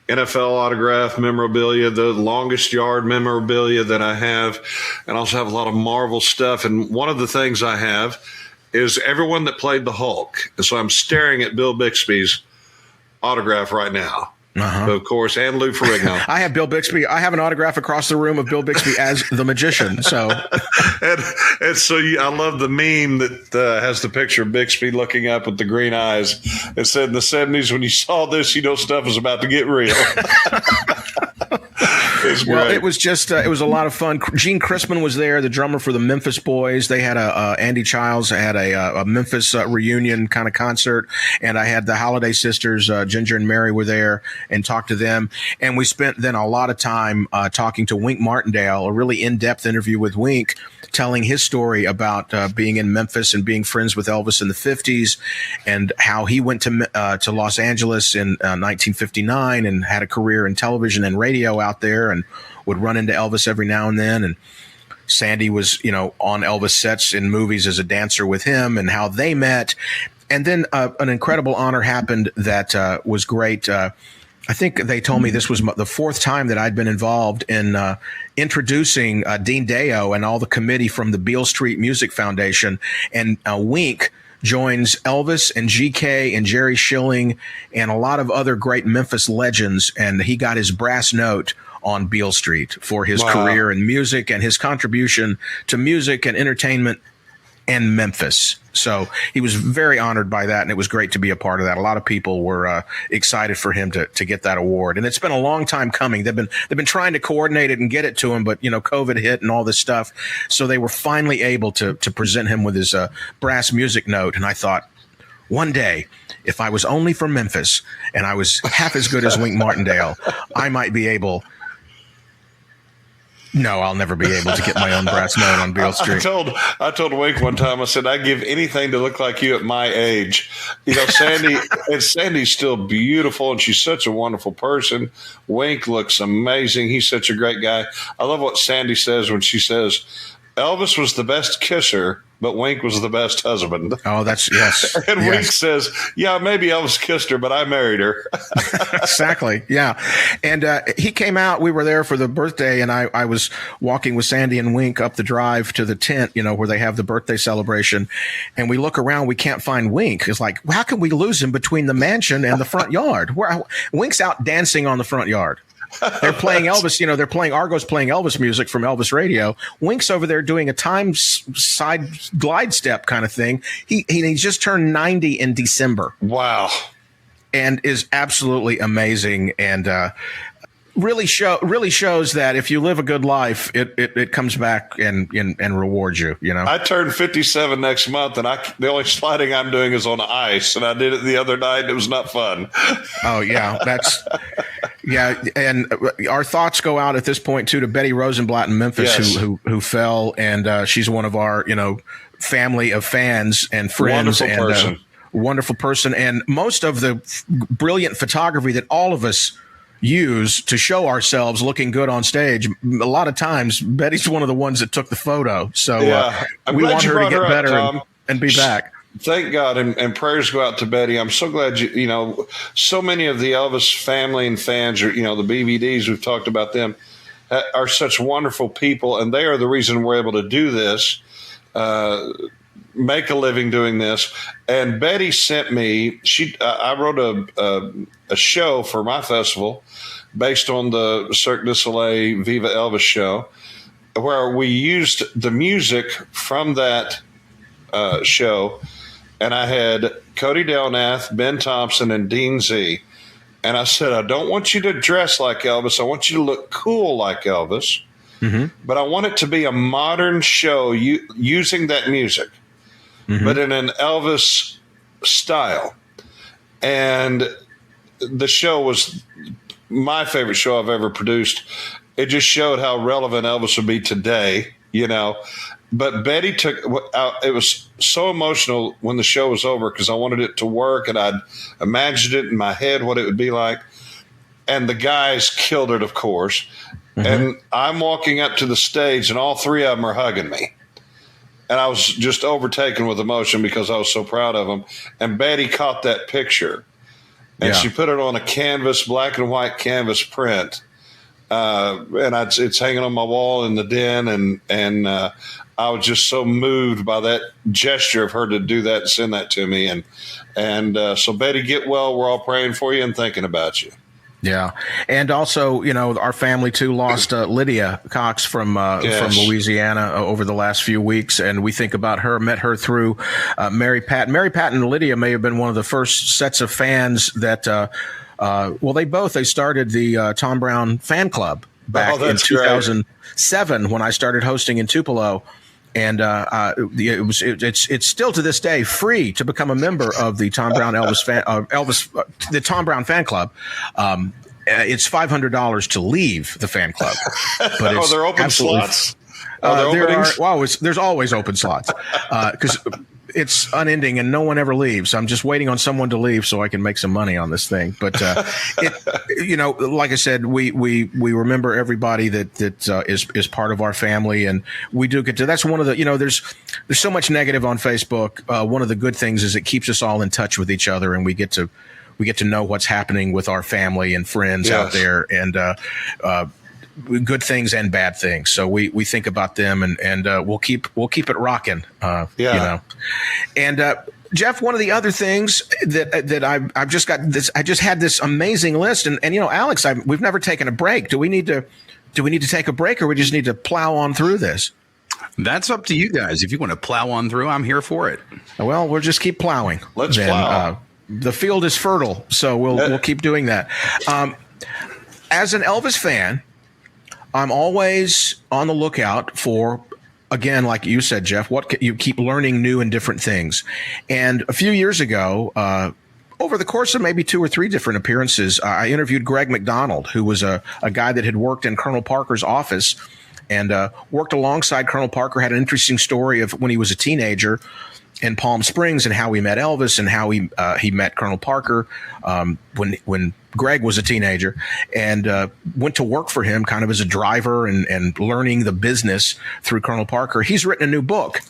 NFL autograph memorabilia, the longest yard memorabilia that I have, and also have a lot of Marvel stuff. And one of the things I have is everyone that played the Hulk. And so I'm staring at Bill Bixby's autograph right now. Of course, and Lou Ferrigno. I have Bill Bixby. I have an autograph across the room of Bill Bixby as the Magician. So, and so I love the meme that has the picture of Bixby looking up with the green eyes. It said in the 70s, when you saw this, stuff is about to get real. Well, it was just it was a lot of fun. Gene Crispin was there, the drummer for the Memphis Boys. They had Andy Childs had a Memphis reunion kind of concert, and I had the Holiday Sisters, Ginger and Mary, were there and talked to them. And we spent then a lot of time talking to Wink Martindale, a really in-depth interview with Wink, telling his story about being in Memphis and being friends with Elvis in the 50s, and how he went to Los Angeles in 1959 and had a career in television and radio out there, and would run into Elvis every now and then. And Sandy was, on Elvis sets in movies as a dancer with him, and how they met. And then an incredible honor happened that was great. I think they told me this was the fourth time that I'd been involved in introducing Dean Deo and all the committee from the Beale Street Music Foundation. And Wink joins Elvis and GK and Jerry Schilling and a lot of other great Memphis legends. And he got his brass note on Beale Street for his career in music and his contribution to music and entertainment and Memphis. So he was very honored by that, and it was great to be a part of that. A lot of people were excited for him to get that award, and it's been a long time coming. They've been trying to coordinate it and get it to him, but COVID hit and all this stuff, so they were finally able to present him with his brass music note. And I thought, one day, if I was only from Memphis and I was half as good as Wink Martindale, I might be able. No, I'll never be able to get my own brass note on Beale Street. I told Wink one time, I said, I'd give anything to look like you at my age. Sandy's still beautiful, and she's such a wonderful person. Wink looks amazing. He's such a great guy. I love what Sandy says when she says, Elvis was the best kisser, but Wink was the best husband. Oh, yes. And Wink says, yeah, maybe Elvis kissed her, but I married her. Exactly. Yeah. And he came out. We were there for the birthday, and I was walking with Sandy and Wink up the drive to the tent, where they have the birthday celebration. And we look around. We can't find Wink. It's like, how can we lose him between the mansion and the front yard? Wink's out dancing on the front yard. They're playing Elvis, they're playing Argo's playing Elvis music from Elvis Radio. Wink's over there doing a time side glide step kind of thing. He just turned 90 in December. Wow. and is absolutely amazing, and really shows that if you live a good life, it comes back and rewards you. You know, I turn 57 next month, and the only sliding I'm doing is on ice, and I did it the other night. And it was not fun. Oh yeah, yeah. And our thoughts go out at this point too to Betty Rosenblatt in Memphis, Yes. who fell, and she's one of our family of fans and friends, wonderful person, and most of the brilliant photography that all of us use to show ourselves looking good on stage. A lot of times, Betty's one of the ones that took the photo. So we want her to get better and be back. Thank God, and prayers go out to Betty. I'm so glad so many of the Elvis family and fans, or the BVDs, we've talked about them, are such wonderful people, and they are the reason we're able to do this, make a living doing this. And Betty sent me. I wrote a show for my festival based on the Cirque du Soleil Viva Elvis show, where we used the music from that show. And I had Cody Delnath, Ben Thompson, and Dean Z. And I said, I don't want you to dress like Elvis. I want you to look cool like Elvis. Mm-hmm. But I want it to be a modern show using that music, but in an Elvis style. And the show was my favorite show I've ever produced. It just showed how relevant Elvis would be today, But Betty it was so emotional when the show was over because I wanted it to work, and I'd imagined it in my head what it would be like. And the guys killed it, of course. Mm-hmm. And I'm walking up to the stage, and all three of them are hugging me. And I was just overtaken with emotion because I was so proud of them. And Betty caught that picture, and she put it on a canvas, black and white canvas print. And it's hanging on my wall in the den, and I was just so moved by that gesture of her to do that and send that to me. And so Betty, get well. We're all praying for you and thinking about you. Yeah. And also, our family too lost Lydia Cox from Louisiana over the last few weeks. And we think about her, met her through Mary Patton. Mary Patton and Lydia may have been one of the first sets of fans that, they started the Tom Brown fan club back in 2007 when I started hosting in Tupelo. And it's still to this day free to become a member of the Tom Brown the Tom Brown fan club. It's $500 to leave the fan club. But it's there open slots? There's always open slots because it's unending and no one ever leaves. I'm just waiting on someone to leave so I can make some money on this thing. But like I said, we remember everybody that is part of our family, and we do get to. That's one of the there's so much negative on Facebook. One of the good things is it keeps us all in touch with each other, and we get to know what's happening with our family and friends out there, and good things and bad things. So we think about them, and we'll keep it rocking. And Jeff, one of the other things that I've just got this, I just had this amazing list, and Alex, we've never taken a break. Do we need to take a break, or we just need to plow on through this? That's up to you guys. If you want to plow on through, I'm here for it. Well, we'll just keep plowing. Let's plow. The field is fertile, so we'll keep doing that. As an Elvis fan, I'm always on the lookout for, again, like you said, Jeff, you keep learning new and different things. And a few years ago, over the course of maybe 2 or 3 different appearances, I interviewed Greg McDonald, who was a guy that had worked in Colonel Parker's office and worked alongside Colonel Parker, had an interesting story of when he was a teenager in Palm Springs and how he met Elvis and how he met Colonel Parker when Greg was a teenager, and went to work for him kind of as a driver and learning the business through Colonel Parker. He's written a new book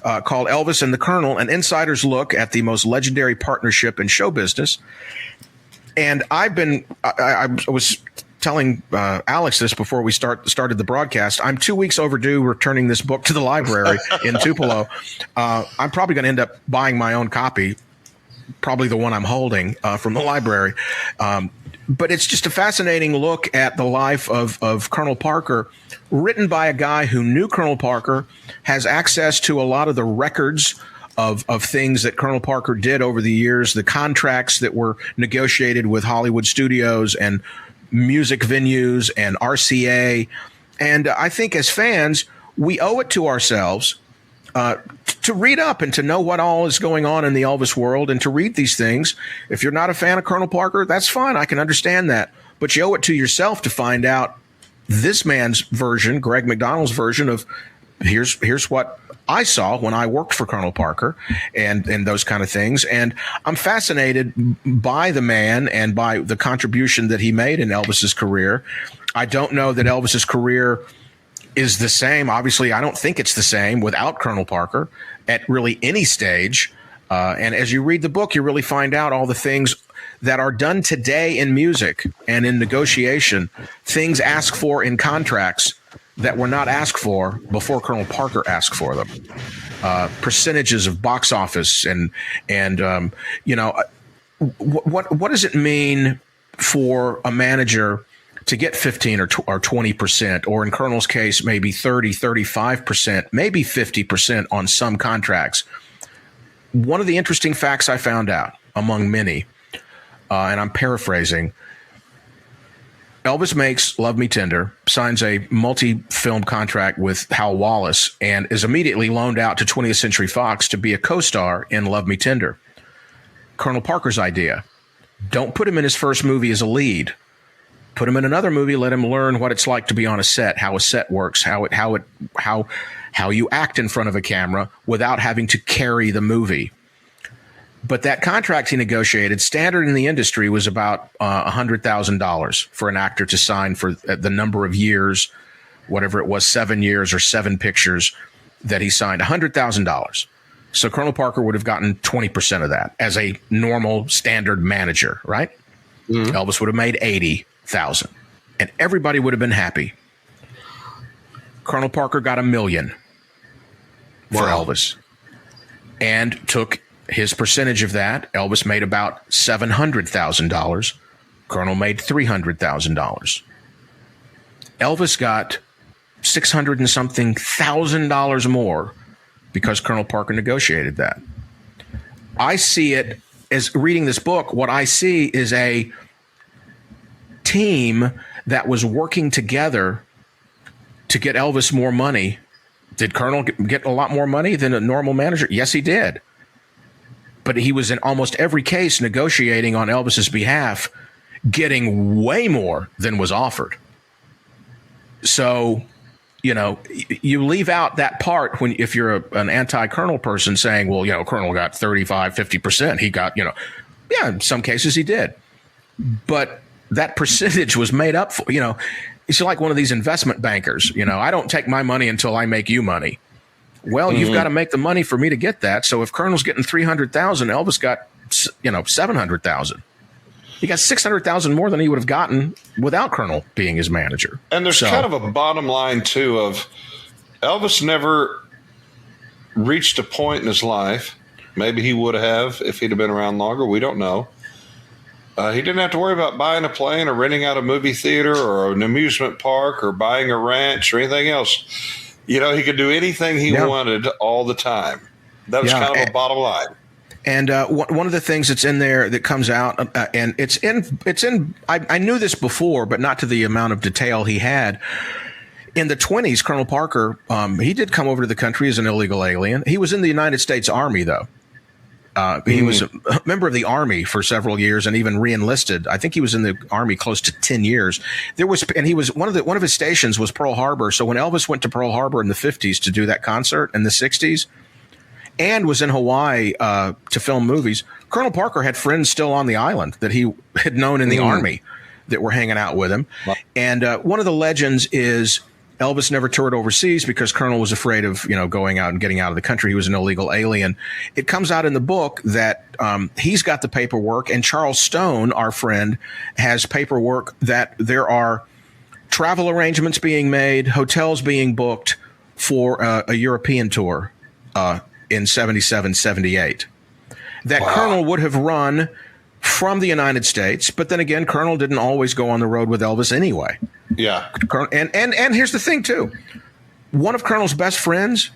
called Elvis and the Colonel, an insider's look at the most legendary partnership in show business. And I was telling Alex this before we started the broadcast. I'm 2 weeks overdue returning this book to the library in Tupelo. I'm probably going to end up buying my own copy, probably the one I'm holding from the library. But it's just a fascinating look at the life of Colonel Parker, written by a guy who knew Colonel Parker, has access to a lot of the records of things that Colonel Parker did over the years, the contracts that were negotiated with Hollywood studios and music venues and RCA. And I think as fans, we owe it to ourselves to read up and to know what all is going on in the Elvis world and to read these things. If you're not a fan of Colonel Parker, that's fine. I can understand that. But you owe it to yourself to find out this man's version, Greg McDonald's version of here's what I saw when I worked for Colonel Parker and those kind of things. And I'm fascinated by the man and by the contribution that he made in Elvis's career. I don't know that Elvis's career is the same. Obviously, I don't think it's the same without Colonel Parker at really any stage. And as you read the book, you really find out all the things that are done today in music and in negotiation, things asked for in contracts that were not asked for before Colonel Parker asked for them. Percentages of box office and what does it mean for a manager to get 15 or 20%, or in Colonel's case, maybe 30, 35%, maybe 50% on some contracts? One of the interesting facts I found out, among many, and I'm paraphrasing, Elvis makes Love Me Tender, signs a multi-film contract with Hal Wallace, and is immediately loaned out to 20th Century Fox to be a co-star in Love Me Tender. Colonel Parker's idea. Don't put him in his first movie as a lead. Put him in another movie, let him learn what it's like to be on a set, how a set works, how you act in front of a camera without having to carry the movie. But that contract he negotiated, standard in the industry, was about $100,000 for an actor to sign for the number of years, whatever it was, 7 years or 7 pictures that he signed, $100,000. So Colonel Parker would have gotten 20% of that as a normal standard manager, right? Mm-hmm. Elvis would have made $80,000, and everybody would have been happy. Colonel Parker got $1 million for Elvis and took his percentage of that. Elvis made about $700,000. Colonel made $300,000. Elvis got $600 and something thousand more because Colonel Parker negotiated that. I see it as, reading this book, what I see is a team that was working together to get Elvis more money. Did Colonel get a lot more money than a normal manager? Yes, he did. But he was in almost every case negotiating on Elvis's behalf, getting way more than was offered. So, you leave out that part if you're an anti-Colonel person saying, well, Colonel got 35, 50%. He got, in some cases he did. But that percentage was made up for, it's like one of these investment bankers. I don't take my money until I make you money. Well, you've got to make the money for me to get that. So if Colonel's getting $300,000, Elvis got, $700,000. He got $600,000 more than he would have gotten without Colonel being his manager. And there's kind of a bottom line too of Elvis never reached a point in his life. Maybe he would have if he'd have been around longer. We don't know. He didn't have to worry about buying a plane or renting out a movie theater or an amusement park or buying a ranch or anything else. He could do anything he wanted all the time. That was kind of a bottom line. And one of the things that's in there that comes out, and it's in. I knew this before, but not to the amount of detail he had. In the 1920s, Colonel Parker, he did come over to the country as an illegal alien. He was in the United States Army, though. He was a member of the Army for several years and even re-enlisted. I think he was in the Army close to 10 years. And he was one of his stations was Pearl Harbor. So when Elvis went to Pearl Harbor in the 50s to do that concert in the 60s and was in Hawaii to film movies, Colonel Parker had friends still on the island that he had known in the Army that were hanging out with him. Wow. And one of the legends is Elvis never toured overseas because Colonel was afraid of, going out and getting out of the country. He was an illegal alien. It comes out in the book that he's got the paperwork, and Charles Stone, our friend, has paperwork that there are travel arrangements being made, hotels being booked for a European tour in 77, 78. That Colonel would have run from the United States, but then again, Colonel didn't always go on the road with Elvis anyway. Yeah. And here's the thing, too. One of Colonel's best friends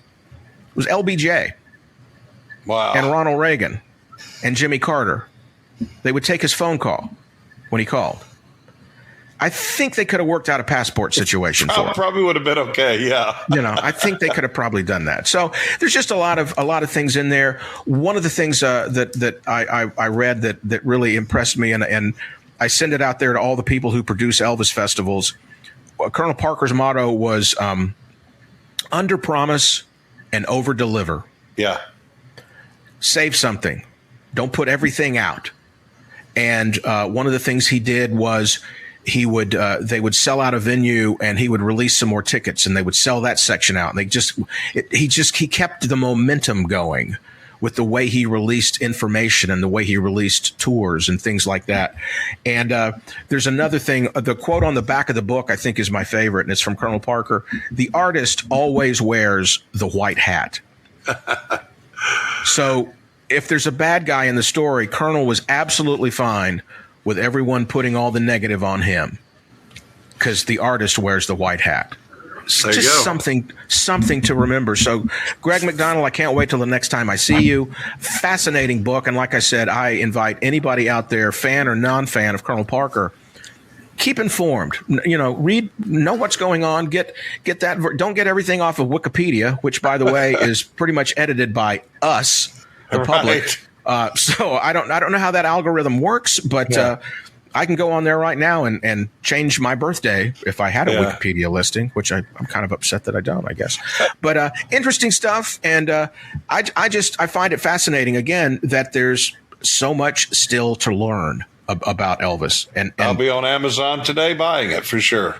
was LBJ. Wow. and Ronald Reagan and Jimmy Carter. They would take his phone call when he called. I think they could have worked out a passport situation for him. Probably would have been okay. Yeah. I think they could have probably done that. So there's just a lot of things in there. One of the things that I read that really impressed me, and I send it out there to all the people who produce Elvis festivals. Colonel Parker's motto was under promise and over deliver. Yeah. Save something. Don't put everything out. And one of the things he did was they would sell out a venue and he would release some more tickets and they would sell that section out. And he kept the momentum going with the way he released information and the way he released tours and things like that. And there's another thing. The quote on the back of the book, I think, is my favorite, and it's from Colonel Parker. The artist always wears the white hat. So if there's a bad guy in the story, Colonel was absolutely fine with everyone putting all the negative on him because the artist wears the white hat. Just something to remember. So, Greg McDonald, I can't wait till the next time I see you. Fascinating book. And like I said, I invite anybody out there, fan or non-fan of Colonel Parker, keep informed. Read, know what's going on. Get that. Don't get everything off of Wikipedia, which, by the way, is pretty much edited by us, the public. So I don't know how that algorithm works, but I can go on there right now and change my birthday if I had a Wikipedia listing, which I'm kind of upset that I don't, I guess. But interesting stuff, and I find it fascinating again that there's so much still to learn about Elvis. And I'll be on Amazon today buying it for sure.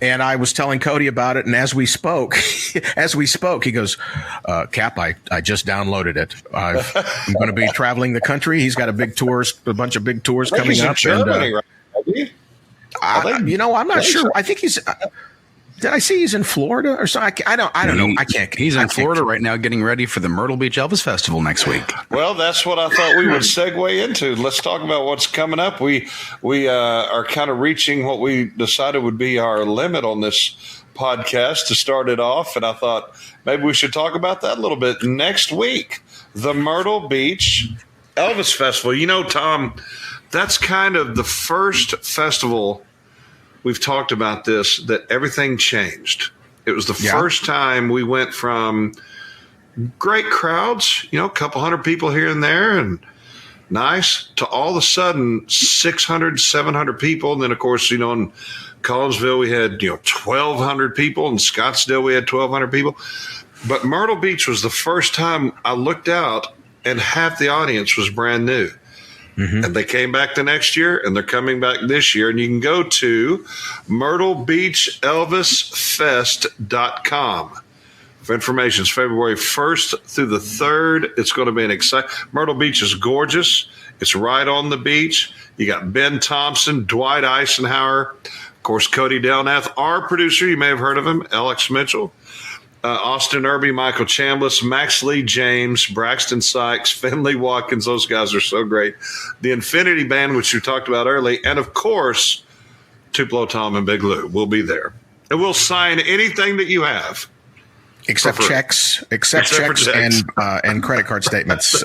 And I was telling Cody about it, and as we spoke, he goes, "Cap, I just downloaded it. I'm going to be traveling the country. He's got a bunch of big tours coming up." Germany, right? I'm not sure. I think he's. Did I see he's in Florida or something? I don't know. I can't. He's in Florida right now, getting ready for the Myrtle Beach Elvis Festival next week. Well, that's what I thought we would segue into. Let's talk about what's coming up. We are kind of reaching what we decided would be our limit on this podcast to start it off, and I thought maybe we should talk about that a little bit next week. The Myrtle Beach Elvis Festival. Tom, that's kind of the first festival. We've talked about this, that everything changed. It was the first time we went from great crowds, a couple hundred people here and there and nice, to all of a sudden 600, 700 people. And then, of course, in Collinsville we had 1,200 people. In Scottsdale we had 1,200 people. But Myrtle Beach was the first time I looked out and half the audience was brand new. Mm-hmm. And they came back the next year, and they're coming back this year. And you can go to myrtlebeachelvisfest.com for information. It's February 1st through the 3rd. It's going to be an exciting. Myrtle Beach is gorgeous. It's right on the beach. You got Ben Thompson, Dwight Eisenhower, of course, Cody Delnath, our producer. You may have heard of him, Alex Mitchell. Austin Irby, Michael Chambliss, Max Lee James, Braxton Sykes, Finley Watkins. Those guys are so great. The Infinity Band, which you talked about early. And, of course, Tupelo Tom and Big Lou will be there. And we'll sign anything that you have. Except checks and credit card statements.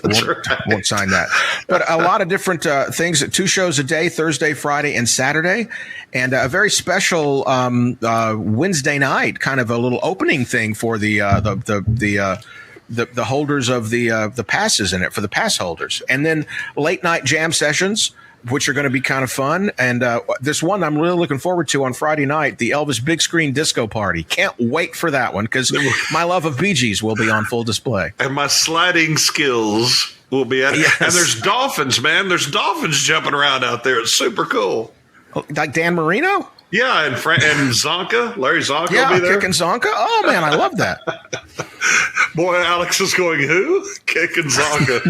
Won't sign that. But a lot of different things. 2 shows a day, Thursday, Friday, and Saturday, and a very special Wednesday night, kind of a little opening thing for the holders of the passes in it, for the pass holders, and then late night jam sessions, which are going to be kind of fun. And this one I'm really looking forward to on Friday night, the Elvis Big Screen Disco Party. Can't wait for that one because my love of Bee Gees will be on full display. And my sliding skills will be at it. Yes. And there's dolphins, man. There's dolphins jumping around out there. It's super cool. Like Dan Marino? Yeah, and Zonka, Larry Zonka will be there. Kicking Zonka. Oh, man, I love that. Boy, Alex is going, who? Kicking Zonka.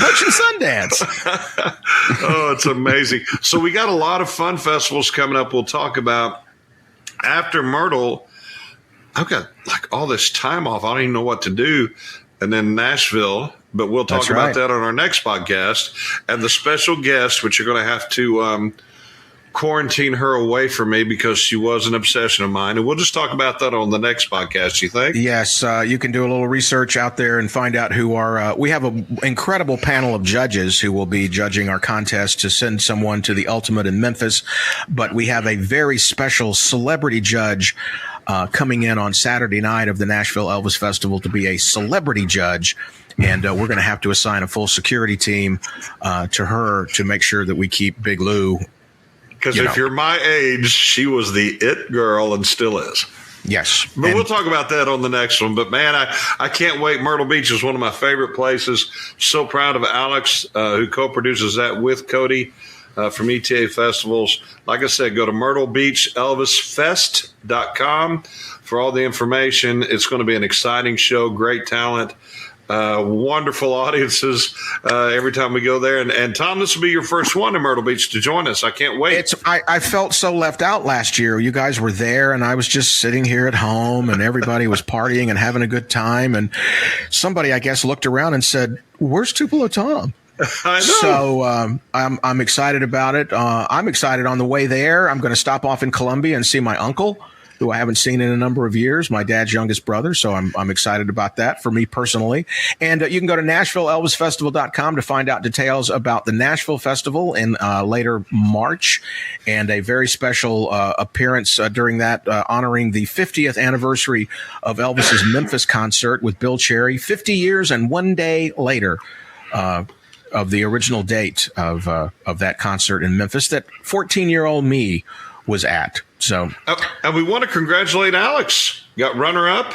Butch and Sundance. Oh, it's amazing. So we got a lot of fun festivals coming up we'll talk about. After Myrtle, I've got like all this time off. I don't even know what to do. And then Nashville, but we'll talk about that on our next podcast. And the special guest, which you're going to have to quarantine her away from me because she was an obsession of mine. And we'll just talk about that on the next podcast, you think? Yes, you can do a little research out there and find out who we have an incredible panel of judges who will be judging our contest to send someone to the Ultimate in Memphis. But we have a very special celebrity judge coming in on Saturday night of the Nashville Elvis Festival to be a celebrity judge. And we're going to have to assign a full security team to her to make sure that we keep Big Lou. Because if you're my age, she was the it girl and still is. Yes. But we'll talk about that on the next one. But, man, I can't wait. Myrtle Beach is one of my favorite places. So proud of Alex, who co-produces that with Cody from ETA Festivals. Like I said, go to myrtlebeachelvisfest.com for all the information. It's going to be an exciting show, great talent. Wonderful audiences every time we go there. And Tom, this will be your first one in Myrtle Beach to join us. I can't wait. I felt so left out last year. You guys were there, and I was just sitting here at home, and everybody was partying and having a good time. And somebody, I guess, looked around and said, "Where's Tupelo Tom?" I know. So I'm excited about it. I'm excited on the way there. I'm going to stop off in Columbia and see my uncle, who I haven't seen in a number of years, my dad's youngest brother. So I'm excited about that for me personally. And you can go to NashvilleElvisFestival.com to find out details about the Nashville Festival in later March and a very special appearance during that, honoring the 50th anniversary of Elvis's Memphis concert with Bill Cherry, 50 years and 1 day later of the original date of that concert in Memphis that 14-year-old me was at. So, and we want to congratulate Alex. Got runner-up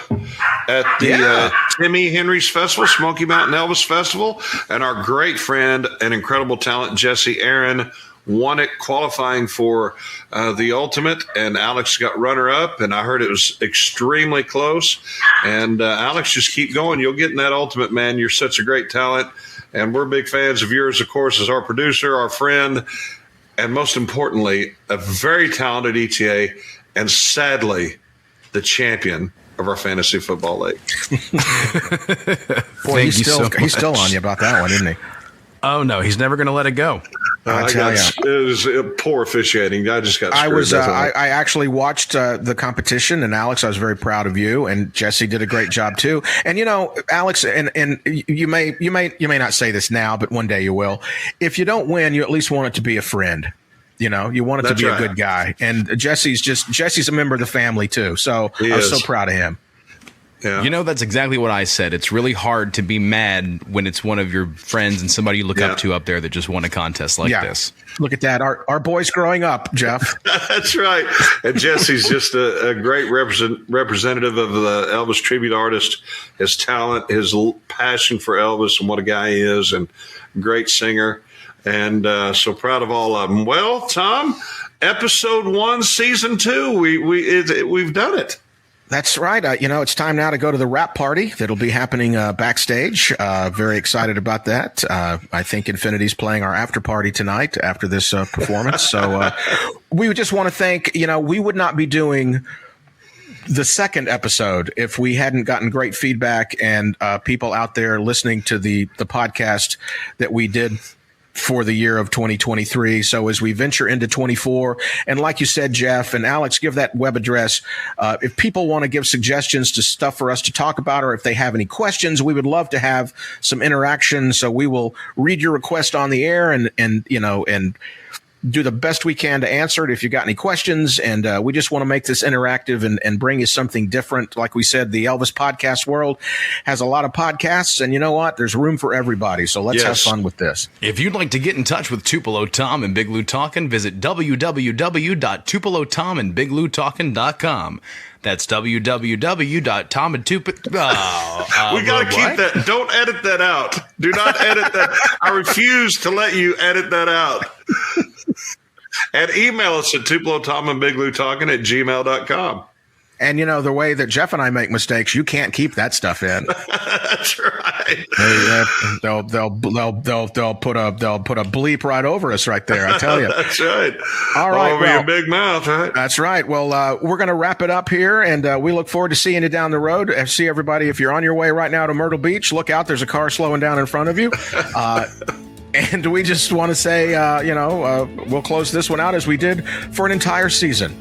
at the Timmy Henry's Festival, Smoky Mountain Elvis Festival, and our great friend and incredible talent Jesse Aaron won it, qualifying for the Ultimate. And Alex got runner-up, and I heard it was extremely close. And Alex, just keep going. You'll get in that Ultimate, man. You're such a great talent, and we're big fans of yours, of course, as our producer, our friend. And most importantly, a very talented ETA, and sadly, the champion of our fantasy football league. Boy, he's still on you about that one, isn't he? Oh no, he's never going to let it go. It was poor officiating. I just got screwed. I actually watched the competition, and Alex, I was very proud of you, and Jesse did a great job too. And you know, Alex, and you may not say this now, but one day you will. If you don't win, you at least want it to be a friend. You know, you want it to be a good guy. And Jesse's a member of the family too. So I was so proud of him. Yeah. You know, that's exactly what I said. It's really hard to be mad when it's one of your friends and somebody you look up to up there that just won a contest like this. Look at that. Our boy's growing up, Jeff. That's right. And Jesse's just a great representative of the Elvis tribute artist, his talent, his passion for Elvis and what a guy he is, and great singer. And so proud of all of them. Well, Tom, episode 1, season 2, we've done it. That's right. It's time now to go to the wrap party that'll be happening backstage. Very excited about that. I think Infinity's playing our after party tonight after this performance. So we just want to thank, we would not be doing the second episode if we hadn't gotten great feedback and people out there listening to the podcast that we did for the year of 2023. So as we venture into 24, and like you said, Jeff and Alex, give that web address. If people want to give suggestions to stuff for us to talk about, or if they have any questions, we would love to have some interaction. So we will read your request on the air and do the best we can to answer it if you got any questions. And we just want to make this interactive and bring you something different. Like we said, the Elvis podcast world has a lot of podcasts, and you know what? There's room for everybody. So let's have fun with this. If you'd like to get in touch with Tupelo Tom and Big Lou Talkin, visit www.tupelotomandbigloutalkin.com. That's www.tomandtupelo. We got to keep that. Don't edit that out. Do not edit that. I refuse to let you edit that out. And email us at tupelotomandbigloutalkin@gmail.com. And the way that Jeff and I make mistakes, you can't keep that stuff in. That's right. They'll put a bleep right over us right there. I tell you. That's right. All right. Over your big mouth, right? That's right. Well, we're going to wrap it up here, and we look forward to seeing you down the road. See everybody. If you're on your way right now to Myrtle Beach, look out. There's a car slowing down in front of you. And we just want to say, we'll close this one out as we did for an entire season.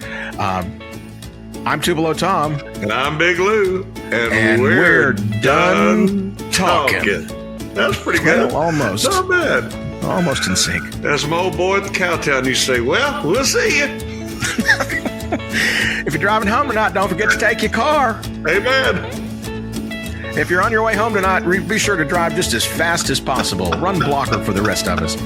I'm Tupelo Tom. And I'm Big Lou. And we're done talking. That's pretty good. Well, almost. Not bad. Almost in sync. As my old boy at the Cowtown used to say, well, we'll see you. If you're driving home tonight, don't forget to take your car. Amen. If you're on your way home tonight, be sure to drive just as fast as possible. Run blocker for the rest of us.